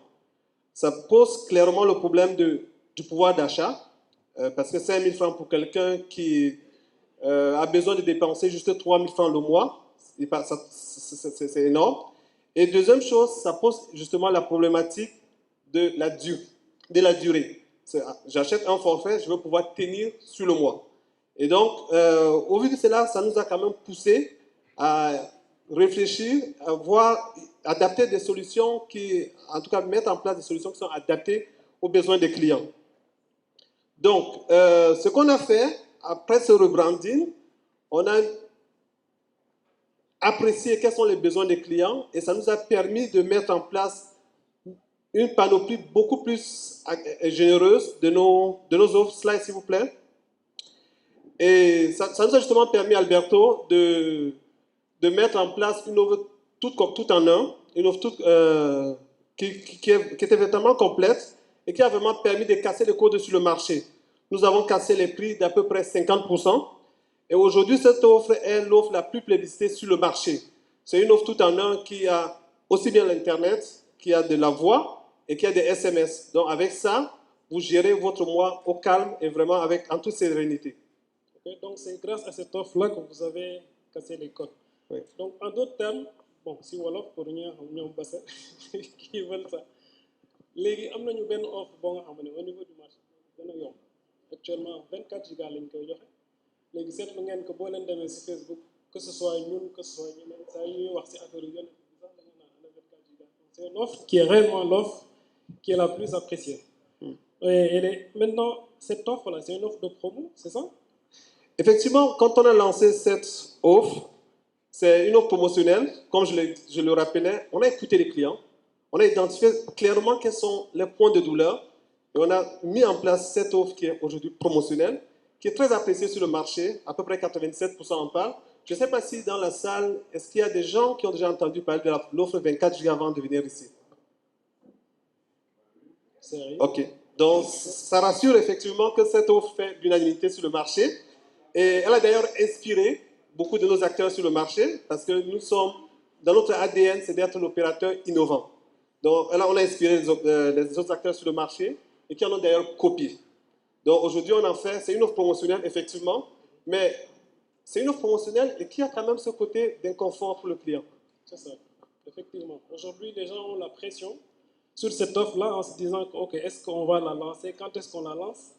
Ça pose clairement le problème du pouvoir d'achat. Parce que 5 000 francs pour quelqu'un qui a besoin de dépenser juste 3 000 francs le mois, c'est énorme. Et deuxième chose, ça pose justement la problématique de la durée. J'achète un forfait, je veux pouvoir tenir sur le mois. Et donc, au vu de cela, ça nous a quand même poussé à réfléchir, à voir, adapter des solutions en tout cas, mettre en place des solutions qui sont adaptées aux besoins des clients. Donc, ce qu'on a fait, après ce rebranding, on a apprécié quels sont les besoins des clients et ça nous a permis de mettre en place une panoplie beaucoup plus généreuse de nos offres. Slide, s'il vous plaît. Et ça nous a justement permis, Alberto, de mettre en place une offre tout en un, une offre qui était vraiment complète et qui a vraiment permis de casser les codes sur le marché. Nous avons cassé les prix d'à peu près 50%. Et aujourd'hui, cette offre est l'offre la plus plébiscitée sur le marché. C'est une offre tout en un qui a aussi bien l'Internet, qui a de la voix et qui a des SMS. Donc avec ça, vous gérez votre mois au calme et vraiment en toute sérénité. Okay, donc c'est grâce à cette offre-là que vous avez cassé les codes. Oui. Donc en d'autres termes, bon, si Wolof pour nous, qui veulent ça. Les am nañu benn offre boo nga xam ne au niveau du marché gën a yomb actuellement 24 gigas lañ koy joxe léegi seetlu ngeen que boo leen demee si Facebook que ce soit ñun que ce soit ñeneen saa ñuy wax si affaire yu yële sax dañu naan ana 24 gigas. C'est une offre qui est réellement l'offre qui est la plus appréciée. Maintenant, cette offre-là, c'est une offre de promo, c'est ça? Effectivement, quand on a lancé cette offre, c'est une offre promotionnelle. Comme je le rappelais, on a écouté les clients. On a identifié clairement quels sont les points de douleur et on a mis en place cette offre qui est aujourd'hui promotionnelle, qui est très appréciée sur le marché, à peu près 97% en parlent. Je ne sais pas si dans la salle, est-ce qu'il y a des gens qui ont déjà entendu parler de l'offre 24 Go avant de venir ici? Sérieux? Ok, donc ça rassure effectivement que cette offre fait l'unanimité sur le marché et elle a d'ailleurs inspiré beaucoup de nos acteurs sur le marché parce que nous sommes, dans notre ADN, c'est d'être l'opérateur innovant. Donc là, on a inspiré les autres acteurs sur le marché et qui en ont d'ailleurs copié. Donc aujourd'hui, on en fait, c'est une offre promotionnelle, effectivement, mais c'est une offre promotionnelle et qui a quand même ce côté d'inconfort pour le client. C'est ça, effectivement. Aujourd'hui, les gens ont la pression sur cette offre-là en se disant que, OK, est-ce qu'on va la lancer? Quand est-ce qu'on la lance?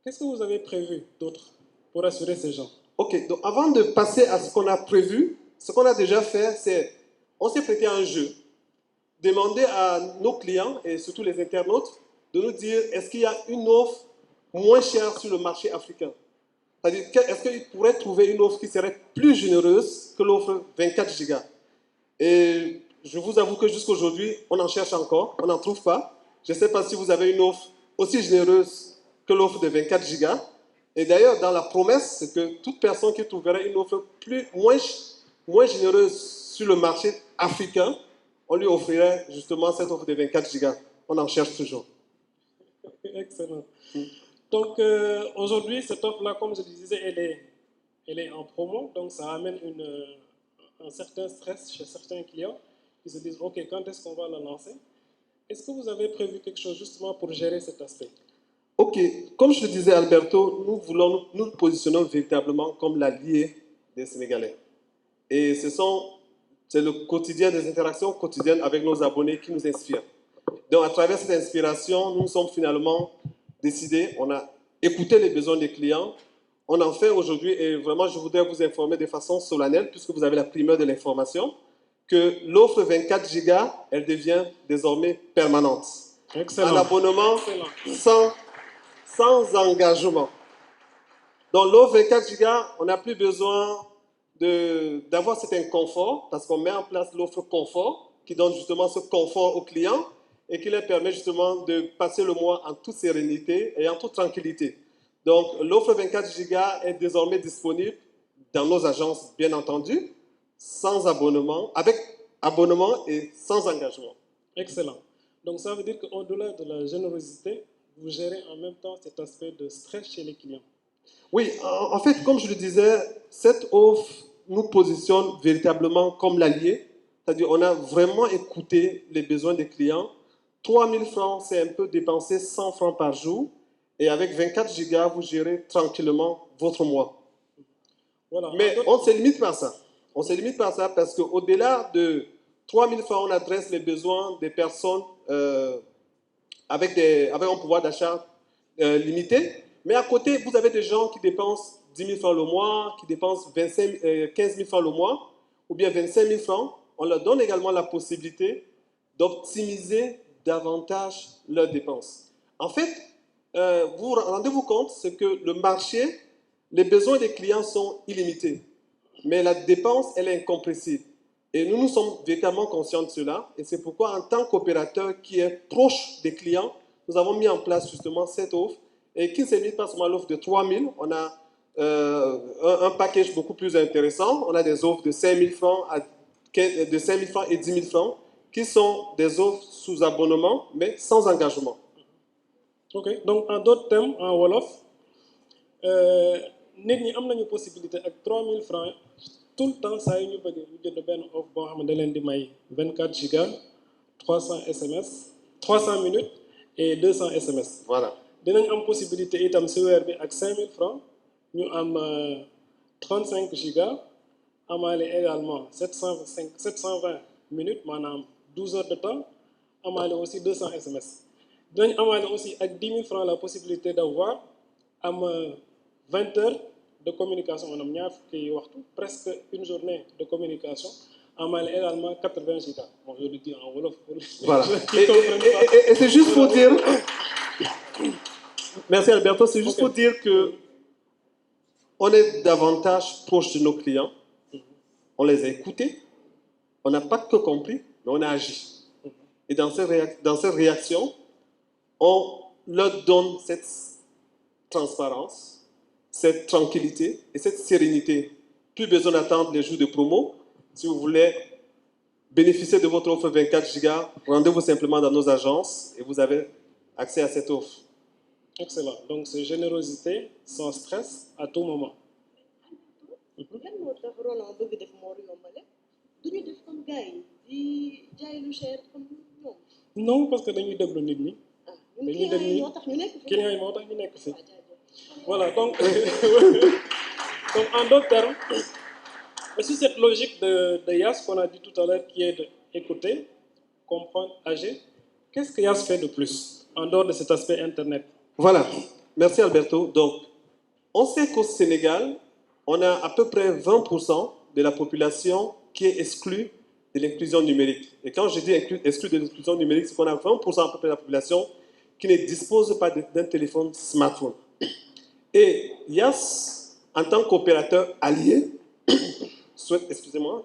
Qu'est-ce que vous avez prévu d'autre pour assurer ces gens? OK, donc avant de passer à ce qu'on a prévu, ce qu'on a déjà fait, c'est on s'est prêté à un jeu. Demander à nos clients et surtout les internautes de nous dire est-ce qu'il y a une offre moins chère sur le marché africain? C'est-à-dire, est-ce qu'ils pourraient trouver une offre qui serait plus généreuse que l'offre 24 Go? Et je vous avoue que jusqu'aujourd'hui, on en cherche encore, on n'en trouve pas. Je ne sais pas si vous avez une offre aussi généreuse que l'offre de 24 Go. Et d'ailleurs, dans la promesse, c'est que toute personne qui trouverait une offre moins généreuse sur le marché africain, on lui offrirait justement cette offre de 24 Go. On en cherche toujours. Excellent. Donc aujourd'hui, cette offre-là, comme je le disais, elle est en promo, donc ça amène un certain stress chez certains clients qui se disent, OK, quand est-ce qu'on va la lancer? Est-ce que vous avez prévu quelque chose justement pour gérer cet aspect? OK, comme je le disais Alberto, nous positionnons véritablement comme l'allié des Sénégalais. Et c'est le quotidien des interactions quotidiennes avec nos abonnés qui nous inspire. Donc à travers cette inspiration, nous sommes finalement décidés, on a écouté les besoins des clients, on en fait aujourd'hui, et vraiment je voudrais vous informer de façon solennelle, puisque vous avez la primeur de l'information, que l'offre 24 Go, elle devient désormais permanente. Excellent. Un abonnement sans engagement. Donc l'offre 24 Go, on n'a plus besoin d'avoir cet inconfort, parce qu'on met en place l'offre confort, qui donne justement ce confort aux clients, et qui leur permet justement de passer le mois en toute sérénité et en toute tranquillité. Donc l'offre 24 Go est désormais disponible dans nos agences, bien entendu, sans abonnement, avec abonnement et sans engagement. Excellent. Donc ça veut dire qu'au-delà de la générosité, vous gérez en même temps cet aspect de stress chez les clients. Oui, en fait, comme je le disais, cette offre nous positionne véritablement comme l'allié. C'est-à-dire on a vraiment écouté les besoins des clients. 3 000 francs, c'est un peu dépenser 100 francs par jour. Et avec 24 Go, vous gérez tranquillement votre mois. Voilà. Mais on ne se limite pas à ça. On ne se limite pas à ça parce qu'au-delà de 3 000 francs, on adresse les besoins des personnes avec un pouvoir d'achat limité. Mais à côté, vous avez des gens qui dépensent 10 000 francs le mois, qui dépensent 15 000 francs le mois, ou bien 25 000 francs. On leur donne également la possibilité d'optimiser davantage leurs dépenses. En fait, vous rendez-vous compte, c'est que le marché, les besoins des clients sont illimités, mais la dépense, elle est incompressible. Et nous sommes véritablement conscients de cela, et c'est pourquoi, en tant qu'opérateur qui est proche des clients, nous avons mis en place justement cette offre, et qui s'est mise pas seulement l'offre de 3 000, on a un package beaucoup plus intéressant, on a des offres de 5 000 francs, de 5 000 francs et 10 000 francs, qui sont des offres sous abonnement, mais sans engagement. Ok, donc en d'autres termes, en Wolof, nit ñi am nañu possibilité ak 3 000 francs tout le temps saa yu ñu bëgg ñu jënd benn offre boo xam ne da leen di may 24 gigas 300 SMS 300 minutes et 200 SMS. Voilà. Dinañ am possibilité itam si weer bi ak 5 000 francs ñu am 35 gigas amaale également 720 minutes maanaam 12 heures de temps amaale aussi 200 SMS. Dinañ amaale aussi avec 10 000 francs la possibilité d'avoir 20 heures de communication, presque une journée de communication, amaale également 80 gigas. Bon, je le dis en Wolof. Voilà. Et c'est juste pour dire... Merci Alberto, c'est juste pour dire que on est davantage proche de nos clients, on les a écoutés, on n'a pas que compris, mais on a agi. Et dans cette réaction, on leur donne cette transparence, cette tranquillité et cette sérénité. Plus besoin d'attendre les jours de promo. Si vous voulez bénéficier de votre offre 24 gigas, rendez-vous simplement dans nos agences et vous avez accès à cette offre. Excellent. Donc c'est générosité, sans stress, à tout moment. Non, parce que dañuy déglu nit ñi. Dañuy déglu clients yi moo tax ñu nekk fi. Voilà, donc en d'autres termes, c'est cette logique de YAS qu'on a dit tout à l'heure qui est d'écouter, comprendre, agir. Qu'est-ce que YAS fait de plus en dehors de cet aspect Internet? Voilà, merci Alberto. Donc, on sait qu'au Sénégal, on a à peu près 20% de la population qui est exclue de l'inclusion numérique. Et quand je dis exclue de l'inclusion numérique, c'est qu'on a 20% à peu près de la population qui ne dispose pas d'un téléphone smartphone. Et YAS, en tant qu'opérateur allié,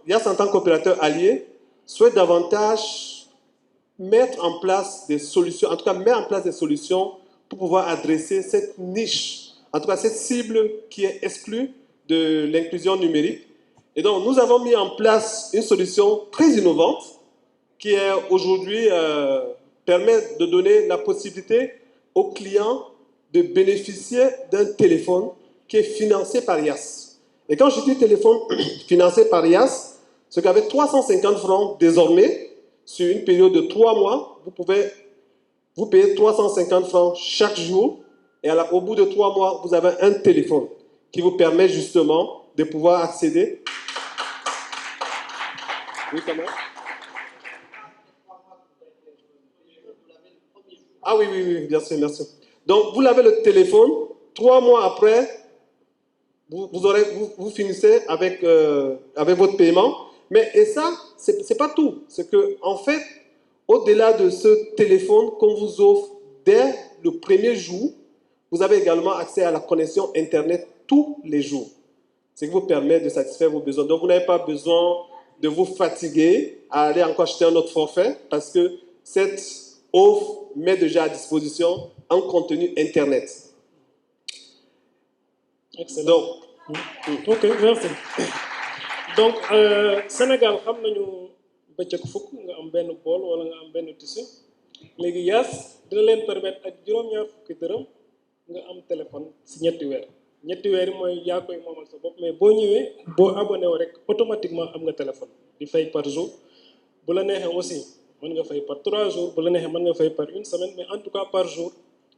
YAS en tant qu'opérateur allié, souhaite davantage mettre en place des solutions, en tout cas mettre en place des solutions pour pouvoir adresser cette niche, en tout cas cette cible qui est exclue de l'inclusion numérique. Et donc nous avons mis en place une solution très innovante qui est aujourd'hui permet de donner la possibilité aux clients de bénéficier d'un téléphone qui est financé par YAS. Et quand je dis téléphone financé par YAS, c'est qu'avec 350 francs désormais, sur une période de 3 mois, vous payez 350 francs chaque jour, et au bout de 3 mois, vous avez un téléphone qui vous permet justement de pouvoir accéder. Oui, comment? Ah oui, bien sûr, merci. Donc, vous l'avez le téléphone, 3 mois après, vous finissez avec votre paiement. Et ça, c'est pas tout. C'est que, en fait, au-delà de ce téléphone qu'on vous offre dès le premier jour, vous avez également accès à la connexion Internet tous les jours. Ce qui vous permet de satisfaire vos besoins. Donc, vous n'avez pas besoin de vous fatiguer à aller encore acheter un autre forfait parce que cette offre met déjà à disposition un contenu Internet. Excellent. Ok, merci. Donc, Sénégal, xam nañu bëccëg fukk nga am benn bool wala nga am benn tissu léegi YAS dina leen permettre ak juróom-ñaar fukki dërëm nga am téléphone si ñetti weer yi mooy yaa koy moomal sa bopp mais boo ñëwee boo abonné wu rek automatiquement am nga téléphone di fay par jour bu la neexee aussi mën nga fay par 3 jours bu la neexee mën nga fay par 1 semaine mais en tout cas par jour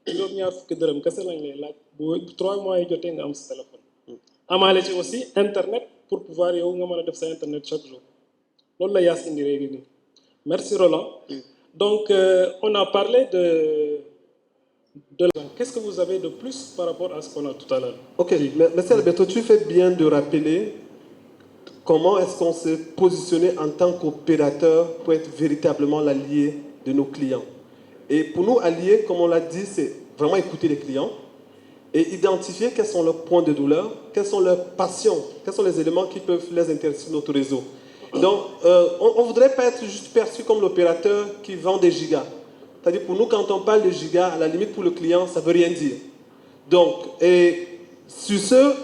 juróom-ñaar fukki dërëm kese lañ lay laaj bu 3 mois yi jotee nga am sa téléphone. amaale ci aussi internet pour pouvoir yow nga mën a def sa internet chaque jour loolu la YAS indi léegi nii. Merci Roland. Donc, on a parlé de qu'est-ce que vous avez de plus par rapport à ce qu'on a tout à l'heure? Ok, merci Alberto, tu fais bien de rappeler comment est-ce qu'on s'est positionné en tant qu'opérateur pour être véritablement l'allié de nos clients. Et pour nous, allier, comme on l'a dit, c'est vraiment écouter les clients et identifier quels sont leurs points de douleur, quelles sont leurs passions, quels sont les éléments qui peuvent les intéresser sur notre réseau. Donc, on ne voudrait pas être juste perçu comme l'opérateur qui vend des gigas. C'est-à-dire, pour nous, quand on parle de gigas, à la limite pour le client, ça ne veut rien dire. Donc, et sur ce,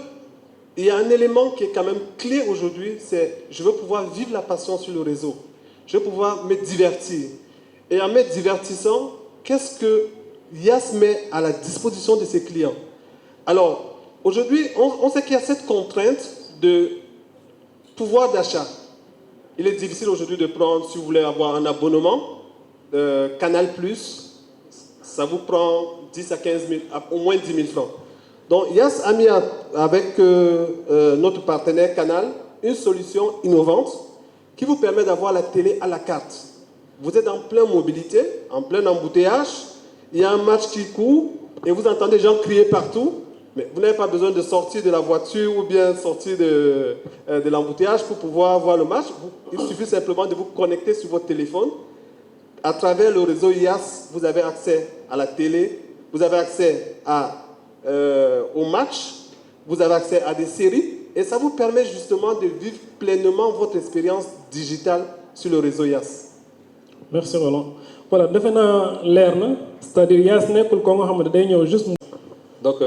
il y a un élément qui est quand même clé aujourd'hui, c'est je veux pouvoir vivre la passion sur le réseau. Je veux pouvoir me divertir. Et en me divertissant, qu'est-ce que Yas met à la disposition de ses clients? Alors, aujourd'hui, on sait qu'il y a cette contrainte de pouvoir d'achat. Il est difficile aujourd'hui de prendre, si vous voulez avoir un abonnement, Canal+, ça vous prend 10 à 15 000, au moins 10 000 francs. Donc, Yas a mis avec notre partenaire Canal une solution innovante qui vous permet d'avoir la télé à la carte. Vous êtes en pleine mobilité, en plein embouteillage, il y a un match qui court et vous entendez des gens crier partout, mais vous n'avez pas besoin de sortir de la voiture ou bien sortir de l'embouteillage pour pouvoir voir le match. Il suffit simplement de vous connecter sur votre téléphone. À travers le réseau IAS, vous avez accès à la télé, vous avez accès au match, vous avez accès à des séries et ça vous permet justement de vivre pleinement votre expérience digitale sur le réseau IAS. Merci Roland. Voilà, defe naa leer na, c'est-à-dire Yaas nekkul ko nga xam ne day ñëw juste. Donc,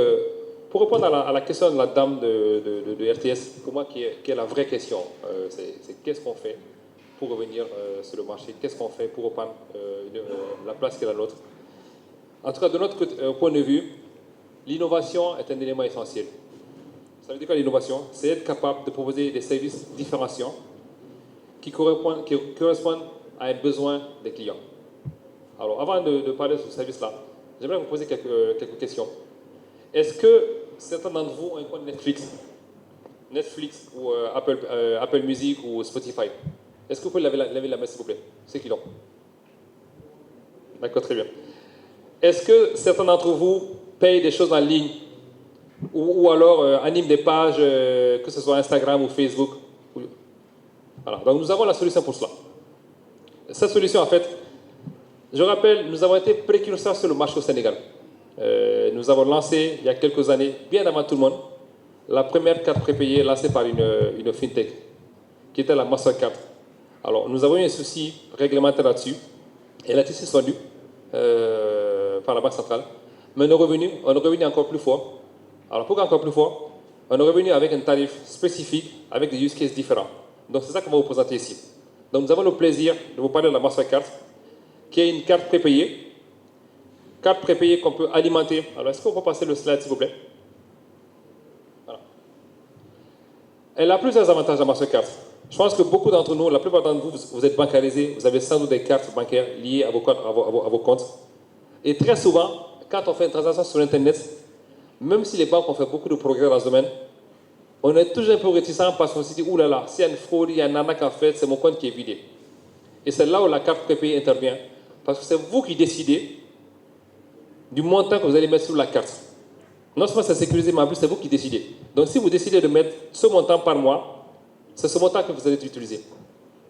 pour répondre à la question de la dame de RTS, pour moi qui est la vraie question, c'est qu'est-ce qu'on fait pour revenir sur le marché, qu'est-ce qu'on fait pour reprendre la place qui est la nôtre. En tout cas, de notre point de vue, l'innovation est un élément essentiel. Ça veut dire quoi l'innovation? C'est être capable de proposer des services différenciants qui correspondent à un besoin des clients. Alors, avant de parler de ce service-là, j'aimerais vous poser quelques questions. Est-ce que certains d'entre vous ont un compte Netflix ou Apple Music ou Spotify? Est-ce que vous pouvez lever la main, s'il vous plaît? Ceux qui l'ont. D'accord, très bien. Est-ce que certains d'entre vous payent des choses en ligne ou alors animent des pages, que ce soit Instagram ou Facebook? Voilà. Donc, nous avons la solution pour cela. Cette solution, en fait, je rappelle, nous avons été précurseurs sur le marché au Sénégal. Nous avons lancé, il y a quelques années, bien avant tout le monde, la première carte prépayée lancée par une fintech, qui était la Mastercard. Alors, nous avons eu un souci réglementaire là-dessus. Elle a été suspendue par la Banque centrale. Mais on est revenu encore plus fort. Alors, pourquoi encore plus fort? On est revenu avec un tarif spécifique, avec des use cases différents. Donc, c'est ça qu'on va vous présenter ici. Donc, nous avons le plaisir de vous parler de la Mastercard, qui est une carte prépayée. Carte prépayée qu'on peut alimenter. Alors, est-ce qu'on peut passer le slide, s'il vous plaît? Voilà. Elle a plusieurs avantages, la Mastercard. Je pense que beaucoup d'entre nous, la plupart d'entre vous, vous êtes bancarisés, vous avez sans doute des cartes bancaires liées à vos comptes. Et très souvent, quand on fait une transaction sur Internet, même si les banques ont fait beaucoup de progrès dans ce domaine, on est toujours un peu réticent parce qu'on se dit, oulala, s'il y a une fraude, il y a un arnaque en fait, c'est mon compte qui est vidé. Et c'est là où la carte prépayée intervient. Parce que c'est vous qui décidez du montant que vous allez mettre sur la carte. Non seulement c'est sécurisé, mais en plus c'est vous qui décidez. Donc si vous décidez de mettre ce montant par mois, c'est ce montant que vous allez utiliser.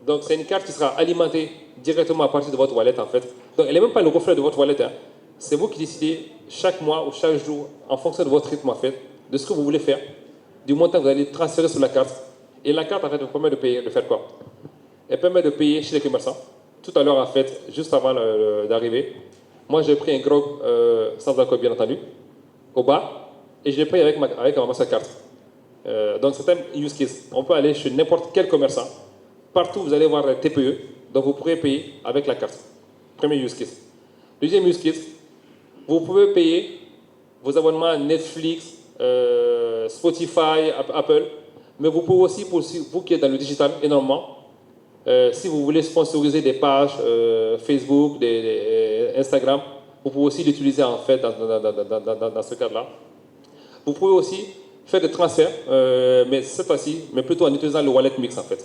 Donc c'est une carte qui sera alimentée directement à partir de votre wallet en fait. Donc elle n'est même pas le reflet de votre wallet. Hein. C'est vous qui décidez chaque mois ou chaque jour, en fonction de votre rythme en fait, de ce que vous voulez faire, du montant que vous allez transférer sur la carte. Et la carte en fait vous permet de payer, de faire quoi? Elle permet de payer chez les commerçants. Tout à l'heure en fait, juste avant d'arriver, moi j'ai pris un grog sans alcool bien entendu, au bar, et je l'ai payé avec ma Mastercard. Donc c'est un use case. On peut aller chez n'importe quel commerçant. Partout vous allez voir la TPE, donc vous pourrez payer avec la carte. Premier use case. Deuxième use case, vous pouvez payer vos abonnements Netflix, Spotify, Apple, mais vous pouvez aussi, pour vous qui êtes dans le digital énormément, si vous voulez sponsoriser des pages Facebook, Instagram, vous pouvez aussi l'utiliser en fait dans ce cadre-là. Vous pouvez aussi faire des transferts, mais cette fois-ci, mais plutôt en utilisant le wallet mix en fait.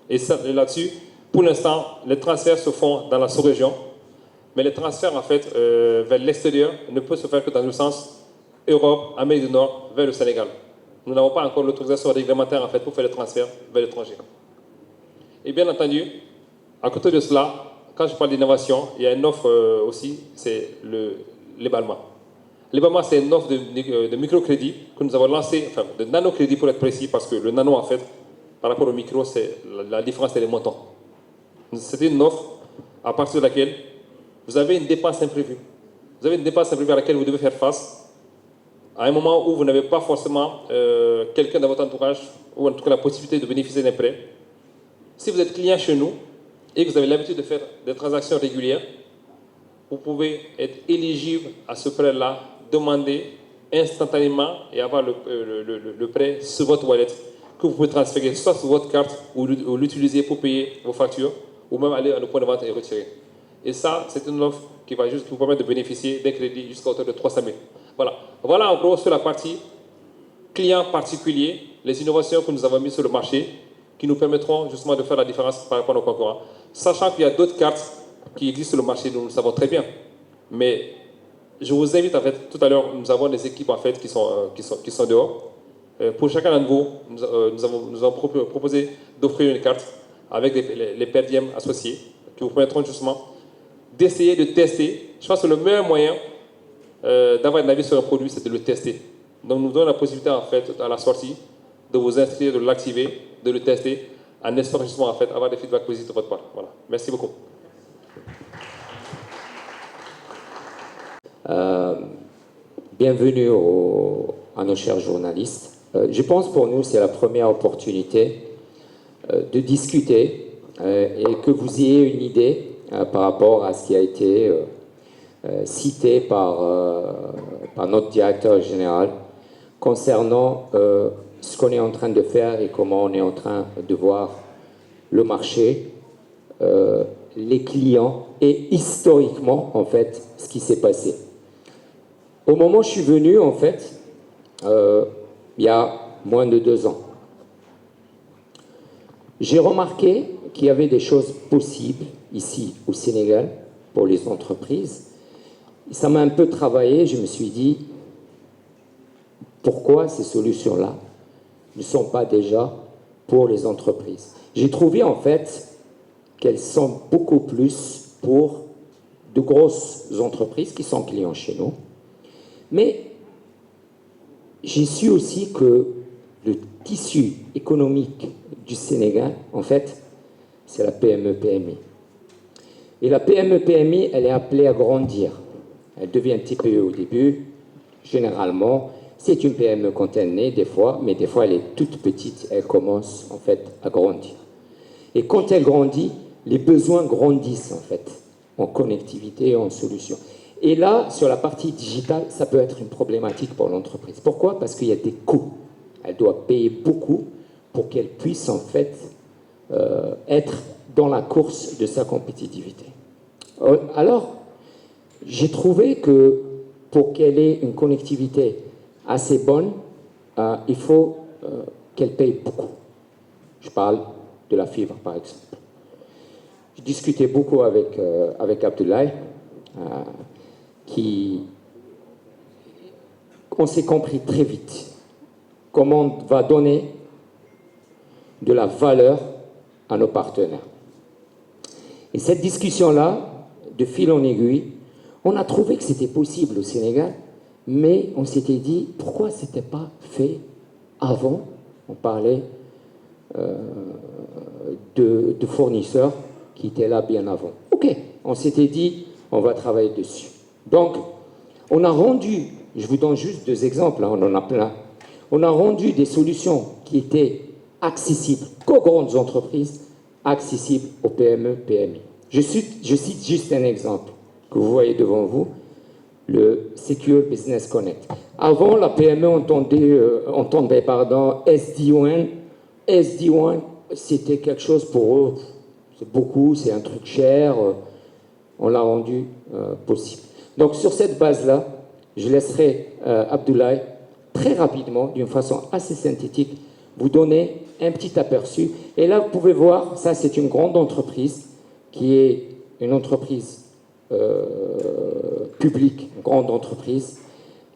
Et là-dessus, Pour l'instant, les transferts se font dans la sous-région, mais les transferts en fait vers l'extérieur ne peuvent se faire que dans le sens Europe, Amérique du Nord, vers le Sénégal. Nous n'avons pas encore l'autorisation réglementaire en fait pour faire les transferts vers l'étranger. Et bien entendu, à côté de cela, quand je parle d'innovation, il y a une offre aussi, c'est l'EBALMA. L'EBALMA, c'est une offre de microcrédit que nous avons lancé, enfin de nanocrédit pour être précis, parce que le nano en fait, par rapport au micro, la différence c'est les montants. C'est une offre à partir de laquelle vous avez une dépense imprévue. Vous avez une dépense imprévue à laquelle vous devez faire face à un moment où vous n'avez pas forcément quelqu'un dans votre entourage, ou en tout cas la possibilité de bénéficier d'un prêt. Si vous êtes client chez nous et que vous avez l'habitude de faire des transactions régulières, vous pouvez être éligible à ce prêt-là, demander instantanément et avoir le prêt sur votre wallet que vous pouvez transférer soit sur votre carte ou l'utiliser pour payer vos factures ou même aller à le point de vente et retirer. Et ça, c'est une offre qui va juste vous permettre de bénéficier d'un crédit jusqu'à hauteur de 300 000. Voilà. Voilà en gros sur la partie client particulier, les innovations que nous avons mises sur le marché qui nous permettront justement de faire la différence par rapport à nos concurrents. Sachant qu'il y a d'autres cartes qui existent sur le marché, nous le savons très bien. Mais je vous invite, en fait, tout à l'heure, nous avons des équipes en fait, qui sont dehors. Pour chacun d'entre vous, nous avons proposé d'offrir une carte avec les per diem associés qui vous permettront justement d'essayer de tester. Je pense que le meilleur moyen d'avoir un avis sur un produit, c'est de le tester. Donc nous donnons la possibilité en fait à la sortie de vous inscrire, de l'activer, de le tester, en espérant justement en fait avoir des feedbacks positifs de votre part. Voilà. Merci beaucoup. Bienvenue à nos chers journalistes. Je pense pour nous c'est la première opportunité de discuter et que vous ayez une idée par rapport à ce qui a été cité par notre directeur général concernant ce qu'on est en train de faire et comment on est en train de voir le marché, les clients et historiquement en fait ce qui s'est passé. Au moment où je suis venu en fait, il y a moins de 2 ans, j'ai remarqué qu'il y avait des choses possibles ici au Sénégal pour les entreprises. Ça m'a un peu travaillé, je me suis dit, pourquoi ces solutions-là ne sont pas déjà pour les entreprises? J'ai trouvé en fait qu'elles sont beaucoup plus pour de grosses entreprises qui sont clients chez nous. Mais j'ai su aussi que le tissu économique du Sénégal, en fait, c'est la PME-PMI. Et la PME-PMI, elle est appelée à grandir. Elle devient TPE au début. Généralement, c'est une PME quand elle naît, des fois, mais des fois, elle est toute petite. Elle commence, en fait, à grandir. Et quand elle grandit, les besoins grandissent, en fait, en connectivité et en solutions. Et là, sur la partie digitale, ça peut être une problématique pour l'entreprise. Pourquoi? Parce qu'il y a des coûts. Elle doit payer beaucoup pour qu'elle puisse, en fait, être dans la course de sa compétitivité. Alors, j'ai trouvé que pour qu'elle ait une connectivité assez bonne, il faut qu'elle paye beaucoup. Je parle de la fibre, par exemple. Je discutais beaucoup avec Abdoulaye, on s'est compris très vite comment on va donner de la valeur à nos partenaires. Et cette discussion-là, de fil en aiguille, on a trouvé que c'était possible au Sénégal, mais on s'était dit, pourquoi ce n'était pas fait avant? On parlait de fournisseurs qui étaient là bien avant. Ok, on s'était dit, on va travailler dessus. Donc, on a rendu, je vous donne juste 2 exemples, hein, on en a plein, on a rendu des solutions qui étaient accessibles qu'aux grandes entreprises, accessibles aux PME, PMI. Je cite juste un exemple que vous voyez devant vous, le Secure Business Connect. Avant, la PME entendait SD-WAN. SD-WAN, c'était quelque chose pour eux, c'est beaucoup, c'est un truc cher, on l'a rendu possible. Donc sur cette base-là, je laisserai Abdoulaye très rapidement, d'une façon assez synthétique, vous donner un petit aperçu. Et là, vous pouvez voir, ça c'est une grande entreprise qui est une entreprise publique, une grande entreprise.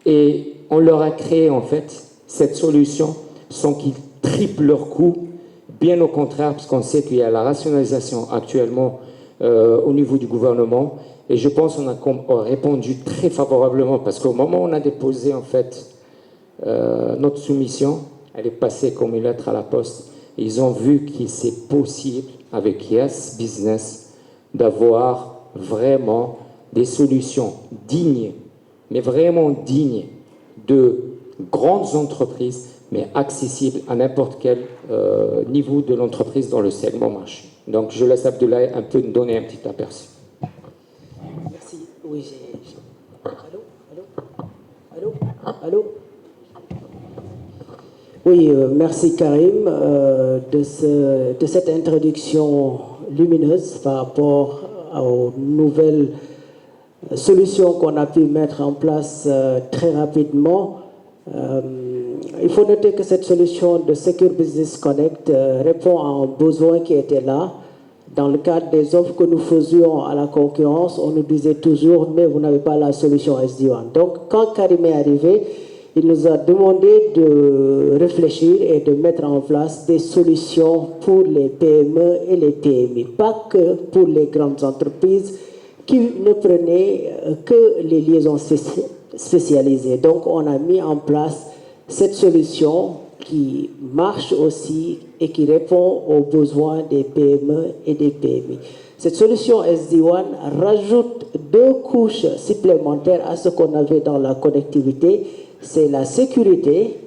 Et on leur a créé en fait cette solution sans qu'ils triplent leurs coûts. Bien au contraire, parce qu'on sait qu'il y a la rationalisation actuellement au niveau du gouvernement. Et je pense qu'on a répondu très favorablement parce qu'au moment où on a déposé en fait notre soumission, elle est passée comme une lettre à la poste. Ils ont vu qu'il c'est possible avec Yes Business d'avoir vraiment des solutions dignes, mais vraiment dignes de grandes entreprises, mais accessibles à n'importe quel niveau de l'entreprise dans le segment marché. Donc je laisse Abdoulaye un peu nous donner un petit aperçu. Merci. Oui, Allô. Oui, merci Karim de cette introduction lumineuse par rapport aux nouvelles solutions qu'on a pu mettre en place très rapidement. Il faut noter que cette solution de Secure Business Connect répond à un besoin qui était là. Dans le cadre des offres que nous faisions à la concurrence, on nous disait toujours « mais vous n'avez pas la solution SD-WAN ». Donc, quand Karim est arrivé, il nous a demandé de réfléchir et de mettre en place des solutions pour les PME et les PMI, pas que pour les grandes entreprises qui ne prenaient que les liaisons spécialisées. Donc, on a mis en place cette solution qui marche aussi et qui répond aux besoins des PME et des PMI. Cette solution SD-WAN rajoute 2 couches supplémentaires à ce qu'on avait dans la connectivité. C'est la sécurité,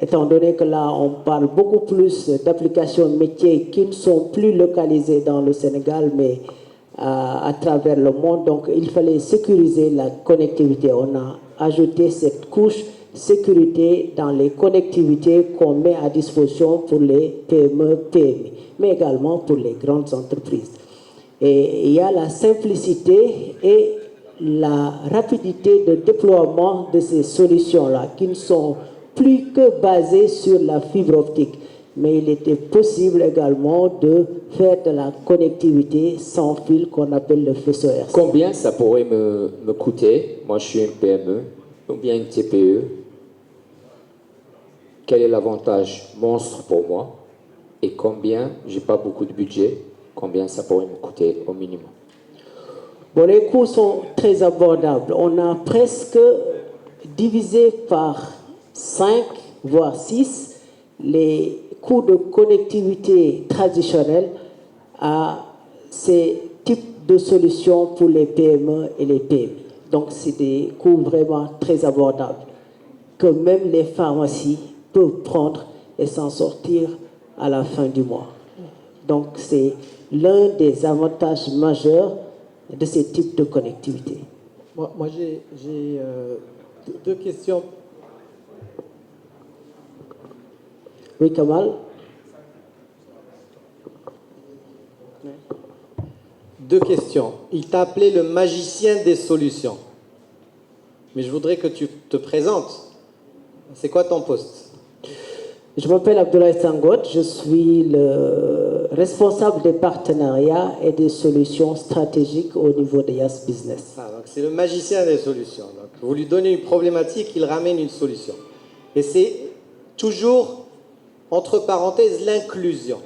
étant donné que là, on parle beaucoup plus d'applications métiers qui ne sont plus localisées dans le Sénégal, mais à travers le monde. Donc, il fallait sécuriser la connectivité. On a ajouté cette couche sécurité dans les connectivités qu'on met à disposition pour les PME, PMI, mais également pour les grandes entreprises. Et il y a la simplicité et la rapidité de déploiement de ces solutions-là, qui ne sont plus que basées sur la fibre optique. Mais il était possible également de faire de la connectivité sans fil qu'on appelle le faisceau RC. Combien ça pourrait me coûter? Moi, je suis une PME, ou bien une TPE. Quel est l'avantage monstre pour moi? Et combien, j'ai pas beaucoup de budget, combien ça pourrait me coûter au minimum? Bon, les coûts sont très abordables. On a presque divisé par 5, voire 6, les coûts de connectivité traditionnels à ces types de solutions pour les PME et les PMI. Donc, c'est des coûts vraiment très abordables que même les pharmacies peuvent prendre et s'en sortir à la fin du mois. Donc, c'est l'un des avantages majeurs de ces types de connectivité. Moi j'ai 2 questions. Oui, Kamal? 2 questions. Il t'a appelé le magicien des solutions. Mais je voudrais que tu te présentes. C'est quoi ton poste? Je m'appelle Abdoulaye Sangot, je suis le responsable des partenariats et des solutions stratégiques au niveau de Yes Business. Donc c'est le magicien des solutions. Donc vous lui donnez une problématique, il ramène une solution. Et c'est toujours, entre parenthèses, l'inclusion.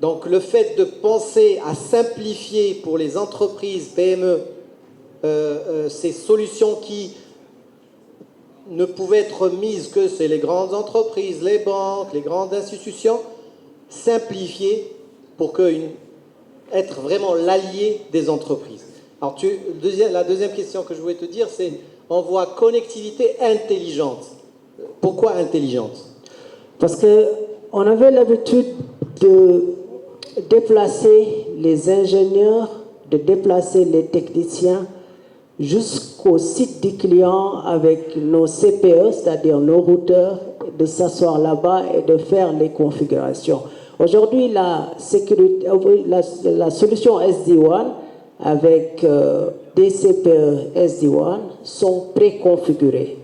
Donc le fait de penser à simplifier pour les entreprises, PME, ces solutions qui ne pouvaient être mises que c'est les grandes entreprises, les banques, les grandes institutions, simplifier pour être vraiment l'allié des entreprises. Alors la deuxième question que je voulais te dire, c'est on voit connectivité intelligente. Pourquoi intelligente? Parce qu'on avait l'habitude de déplacer les ingénieurs, de déplacer les techniciens jusqu'au site du client avec nos CPE, c'est-à-dire nos routeurs, de s'asseoir là-bas et de faire les configurations. Aujourd'hui, la solution SD-WAN avec des CPE SD-WAN sont préconfigurés.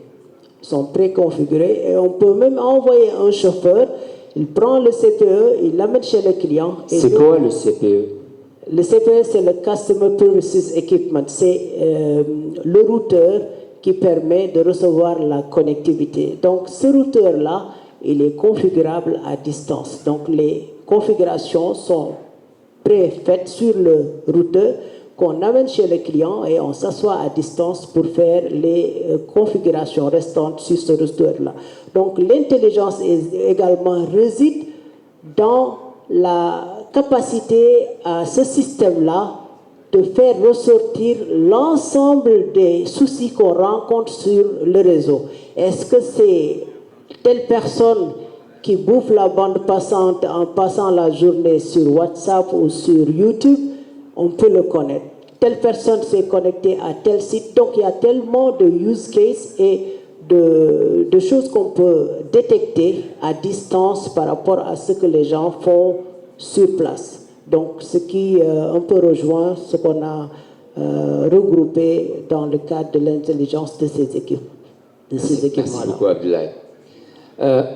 sont préconfigurés et on peut même envoyer un chauffeur, il prend le CPE, il l'amène chez le client. C'est quoi le CPE? Le CPE, c'est le Customer Premises Equipment. C'est le routeur qui permet de recevoir la connectivité. Donc, ce routeur-là, il est configurable à distance. Donc, les configurations sont préfaites sur le routeur qu'on amène chez le client et on s'assoit à distance pour faire les configurations restantes sur ce routeur-là. Donc, l'intelligence également réside dans la capacité à ce système-là de faire ressortir l'ensemble des soucis qu'on rencontre sur le réseau. Est-ce que c'est telle personne qui bouffe la bande passante en passant la journée sur WhatsApp ou sur YouTube? On peut le connaître. Telle personne s'est connectée à tel site. Donc il y a tellement de use cases et de choses qu'on peut détecter à distance par rapport à ce que les gens font sur place. Donc ce qui un peu rejoint ce qu'on a regroupé dans le cadre de l'intelligence de ces équipes. Merci beaucoup, Abdoulaye.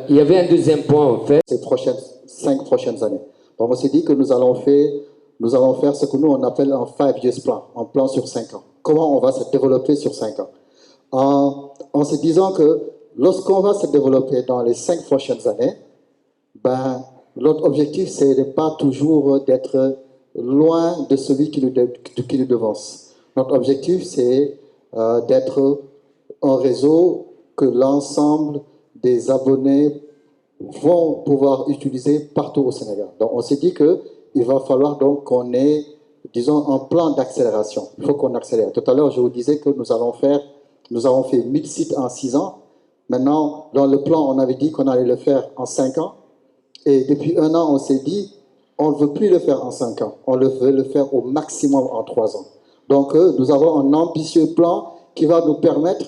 Il y avait un deuxième point en fait. Ces 5 prochaines années. Donc on s'est dit que nous allons faire ce que nous on appelle un 5 years plan, un plan sur 5 ans. Comment on va se développer sur 5 ans? En se disant que lorsqu'on va se développer dans les 5 prochaines années, notre objectif c'est de pas toujours d'être loin de celui qui nous devance. Notre objectif c'est d'être un réseau que l'ensemble des abonnés vont pouvoir utiliser partout au Sénégal. Donc on s'est dit qu'il va falloir donc qu'on ait, disons, un plan d'accélération. Il faut qu'on accélère. Tout à l'heure, je vous disais que nous avons fait 1000 sites en 6 ans. Maintenant, dans le plan, on avait dit qu'on allait le faire en 5 ans. Et depuis 1 an, on s'est dit, on ne veut plus le faire en 5 ans. On veut le faire au maximum en 3 ans. Donc, nous avons un ambitieux plan qui va nous permettre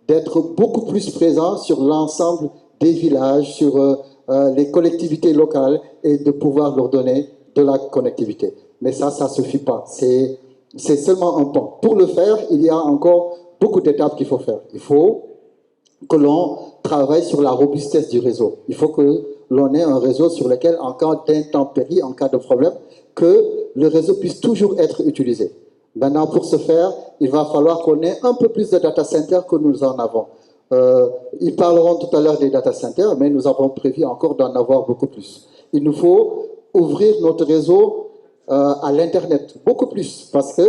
d'être beaucoup plus présents sur l'ensemble des villages, sur les collectivités locales et de pouvoir leur donner de la connectivité. Mais ça ne suffit pas. C'est seulement un pan. Pour le faire, il y a encore beaucoup d'étapes qu'il faut faire. Il faut que l'on travaille sur la robustesse du réseau. Il faut que l'on ait un réseau sur lequel, en cas d'intempérie, en cas de problème, que le réseau puisse toujours être utilisé. Maintenant, pour ce faire, il va falloir qu'on ait un peu plus de data centers que nous en avons. Ils parleront tout à l'heure des data centers, mais nous avons prévu encore d'en avoir beaucoup plus. Il nous faut ouvrir notre réseau à l'Internet, beaucoup plus, parce que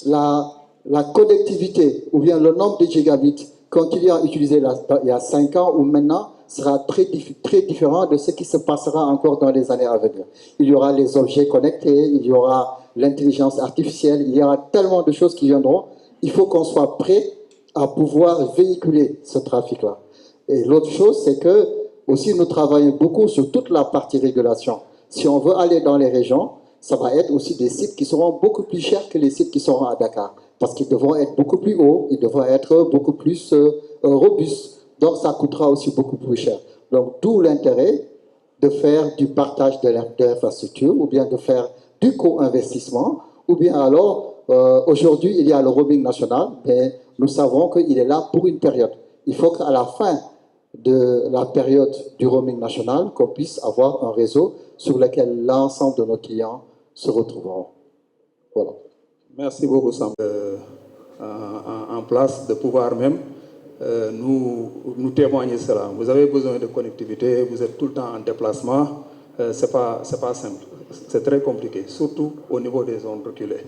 la connectivité, ou bien le nombre de gigabits qu'on a utilisé il y a 5 ans ou maintenant, sera très différent de ce qui se passera encore dans les années à venir. Il y aura les objets connectés, il y aura l'intelligence artificielle, il y aura tellement de choses qui viendront. Il faut qu'on soit prêt à pouvoir véhiculer ce trafic-là. Et l'autre chose, c'est que aussi nous travaillons beaucoup sur toute la partie régulation. Si on veut aller dans les régions, ça va être aussi des sites qui seront beaucoup plus chers que les sites qui seront à Dakar. Parce qu'ils devront être beaucoup plus hauts, ils devront être beaucoup plus robustes. Donc ça coûtera aussi beaucoup plus cher. Donc d'où l'intérêt de faire du partage de l'infrastructure, ou bien de faire du co-investissement, ou bien alors, aujourd'hui il y a le roaming national, mais nous savons qu'il est là pour une période. Il faut qu'à la fin de la période du roaming national, qu'on puisse avoir un réseau sur lequel l'ensemble de nos clients se retrouveront. Voilà. Merci beaucoup, Sam. En place de pouvoir même nous témoigner cela. Vous avez besoin de connectivité, vous êtes tout le temps en déplacement, c'est pas simple, c'est très compliqué, surtout au niveau des zones reculées.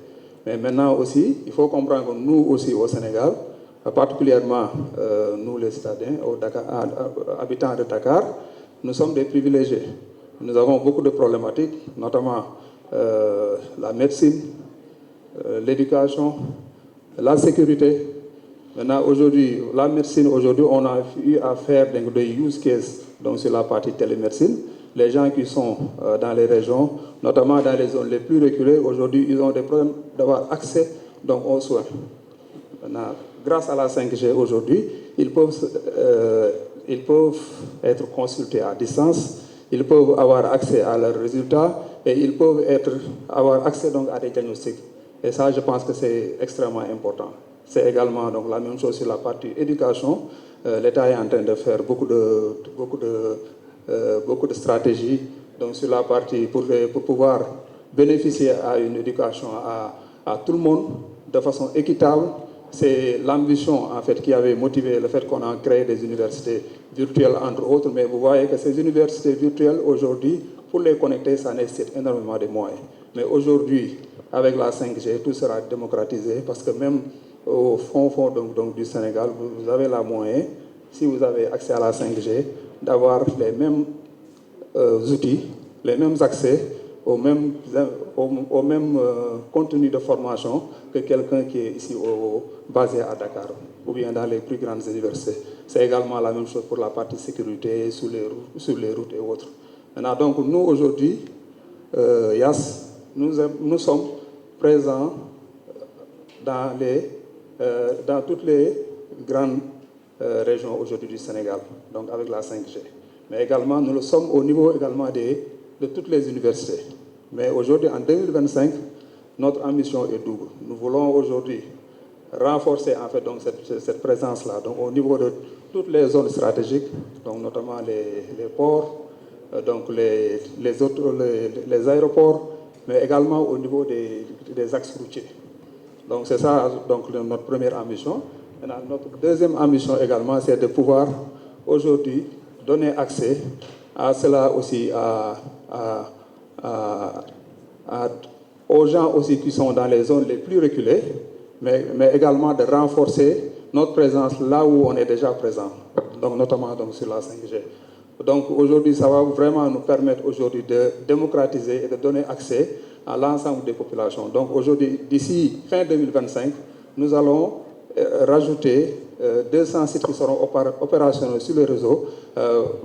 Mais maintenant aussi, il faut comprendre que nous aussi au Sénégal, particulièrement nous les citadins, habitants de Dakar, nous sommes des privilégiés. Nous avons beaucoup de problématiques, notamment la médecine, l'éducation, la sécurité. Maintenant, aujourd'hui, la médecine, aujourd'hui, on a eu à faire des use cases donc sur la partie télémédecine. Les gens qui sont dans les régions, notamment dans les zones les plus reculées, aujourd'hui, ils ont des problèmes d'avoir accès donc, aux soins. Maintenant, grâce à la 5G aujourd'hui, ils peuvent être consultés à distance, ils peuvent avoir accès à leurs résultats et ils peuvent avoir accès donc, à des diagnostics. Et ça, je pense que c'est extrêmement important. C'est également donc, la même chose sur la partie éducation. L'État est en train de faire beaucoup de stratégies donc, sur la partie pour pouvoir bénéficier à une éducation à tout le monde de façon équitable. C'est l'ambition en fait qui avait motivé le fait qu'on a créé des universités virtuelles entre autres, mais vous voyez que ces universités virtuelles aujourd'hui, pour les connecter, ça nécessite énormément de moyens. Mais aujourd'hui, avec la 5G, tout sera démocratisé parce que même au fond donc, du Sénégal, vous avez la moyen, si vous avez accès à la 5G, d'avoir les mêmes outils, les mêmes accès au même contenu de formation que quelqu'un qui est ici basé à Dakar ou bien dans les plus grandes universités. C'est également la même chose pour la partie sécurité sur les routes et autres. Maintenant, donc nous aujourd'hui, YAS, nous sommes présents dans toutes les grandes régions aujourd'hui du Sénégal, donc avec la 5G. Mais également, nous le sommes au niveau également de toutes les universités. Mais aujourd'hui, en 2025, notre ambition est double. Nous voulons aujourd'hui renforcer en fait donc cette présence-là, donc au niveau de toutes les zones stratégiques, donc notamment les ports, donc les aéroports, mais également au niveau des axes routiers. Donc c'est ça donc notre première ambition. Maintenant, notre deuxième ambition également, c'est de pouvoir aujourd'hui donner accès à cela aussi aux gens aussi qui sont dans les zones les plus reculées, mais également de renforcer notre présence là où on est déjà présent, donc notamment donc, sur la 5G. Donc aujourd'hui, ça va vraiment nous permettre aujourd'hui de démocratiser et de donner accès à l'ensemble des populations. Donc aujourd'hui, d'ici fin 2025, nous allons rajouter 200 sites qui seront opérationnels sur le réseau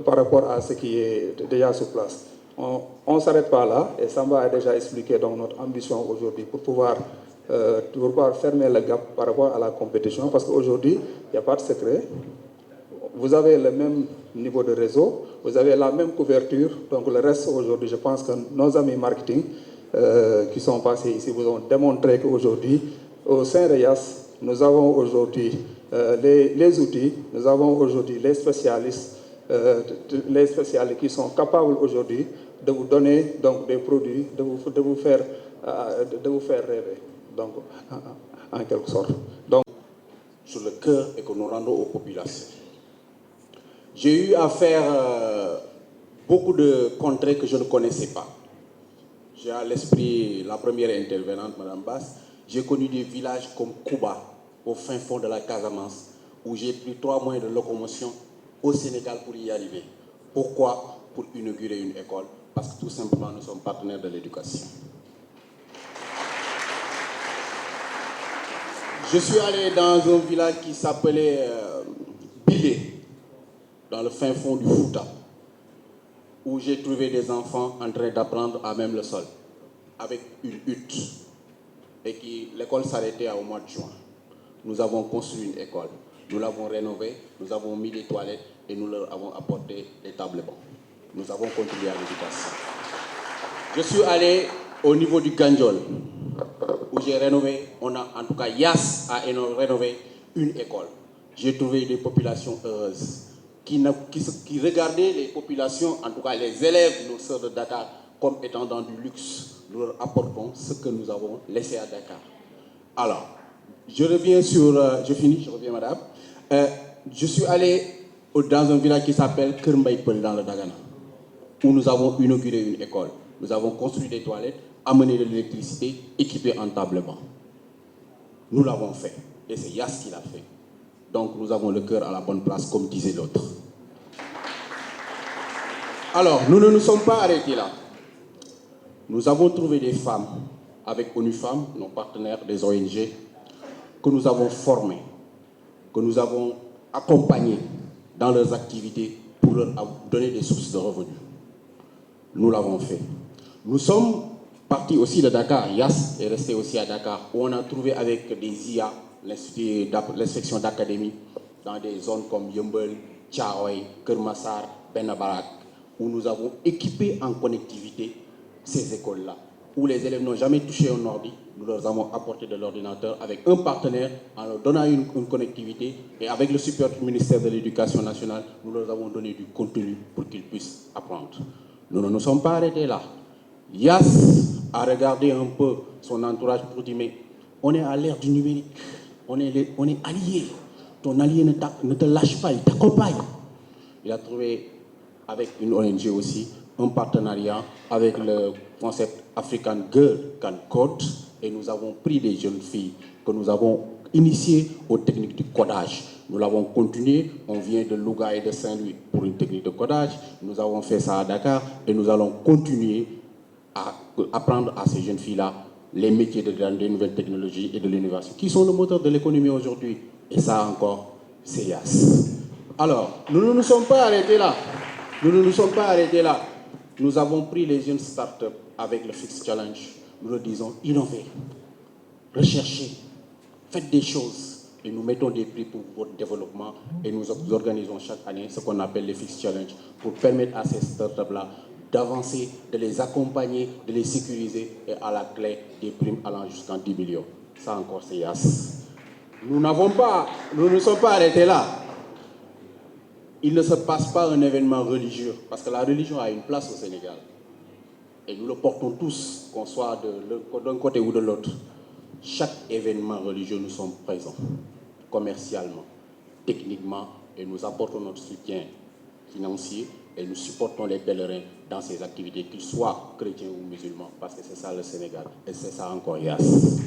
par rapport à ce qui est déjà sur place. On ne s'arrête pas là, et Samba a déjà expliqué donc, notre ambition aujourd'hui pour pouvoir fermer le gap par rapport à la compétition, parce qu'aujourd'hui, il n'y a pas de secret. Vous avez le même niveau de réseau, vous avez la même couverture, donc le reste aujourd'hui, je pense que nos amis marketing qui sont passés ici vous ont démontré qu'aujourd'hui, au sein de YAS, nous avons aujourd'hui les outils, nous avons aujourd'hui les spécialistes qui sont capables aujourd'hui de vous donner donc, des produits, de vous faire rêver, donc, en quelque sorte. Donc, sur le cœur et que nous rendons aux populations. J'ai eu à faire beaucoup de contrées que je ne connaissais pas. J'ai à l'esprit la première intervenante, Mme Bass. J'ai connu des villages comme Kouba, au fin fond de la Casamance, où j'ai pris 3 mois de locomotion au Sénégal pour y arriver. Pourquoi? Pour inaugurer une école. Parce que tout simplement, nous sommes partenaires de l'éducation. Je suis allé dans un village qui s'appelait Bilé, dans le fin fond du Fouta, où j'ai trouvé des enfants en train d'apprendre à même le sol, avec une hutte, et l'école s'arrêtait au mois de juin. Nous avons construit une école, nous l'avons rénovée, nous avons mis des toilettes et nous leur avons apporté des tables bancs. Nous avons contribué à l'éducation. Je suis allé au niveau du Ganjol, où j'ai rénové, en tout cas YAS a rénové une école. J'ai trouvé des populations heureuses qui regardaient les populations, en tout cas les élèves, nos sœurs de Dakar, comme étant dans du luxe. Nous leur apportons ce que nous avons laissé à Dakar. Alors, je reviens madame. Je suis allé dans un village qui s'appelle Kermbaïpel dans le Dagana, où nous avons inauguré une école. Nous avons construit des toilettes, amené de l'électricité, équipé en table-banc. Nous l'avons fait, et c'est Yas qui l'a fait. Donc nous avons le cœur à la bonne place, comme disait l'autre. Alors, nous ne nous sommes pas arrêtés là. Nous avons trouvé des femmes, avec ONU Femmes, nos partenaires des ONG, que nous avons formées, que nous avons accompagnées dans leurs activités pour leur donner des sources de revenus. Nous l'avons fait. Nous sommes partis aussi de Dakar. YAS est resté aussi à Dakar, où on a trouvé avec des IA, l'inspection d'académie, dans des zones comme Yumbel, Tchaoy, Kermassar, Benabarak, où nous avons équipé en connectivité ces écoles-là où les élèves n'ont jamais touché un ordi, nous leur avons apporté de l'ordinateur avec un partenaire en leur donnant une connectivité, et avec le support du ministère de l'Éducation nationale, nous leur avons donné du contenu pour qu'ils puissent apprendre. Nous ne nous sommes pas arrêtés là. Yass a regardé un peu son entourage pour dire, mais on est à l'ère du numérique, on est alliés. Ton allié ne te lâche pas, il t'accompagne. Il a trouvé avec une ONG aussi un partenariat avec le concept African Girl Can Code, et nous avons pris des jeunes filles que nous avons initiées aux techniques du codage. Nous l'avons continué, on vient de Louga et de Saint-Louis pour une technique de codage, nous avons fait ça à Dakar et nous allons continuer à apprendre à ces jeunes filles-là les métiers des nouvelles technologies et de l'innovation, qui sont le moteur de l'économie aujourd'hui. Et ça encore, c'est Yass. Alors, nous ne nous sommes pas arrêtés là. Nous ne nous sommes pas arrêtés là. Nous avons pris les jeunes startups avec le Fix Challenge. Nous leur disons, innovez, recherchez, faites des choses. Et nous mettons des prix pour votre développement. Et nous organisons chaque année ce qu'on appelle les Fix Challenge pour permettre à ces startups-là d'avancer, de les accompagner, de les sécuriser et à la clé des primes allant jusqu'en 10 millions. Ça encore, c'est Yass. Nous ne nous sommes pas arrêtés là. Il ne se passe pas un événement religieux, parce que la religion a une place au Sénégal. Et nous le portons tous, qu'on soit d'un côté ou de l'autre. Chaque événement religieux, nous sommes présents, commercialement, techniquement, et nous apportons notre soutien financier, et nous supportons les pèlerins dans ces activités, qu'ils soient chrétiens ou musulmans, parce que c'est ça le Sénégal, et c'est ça encore Yass.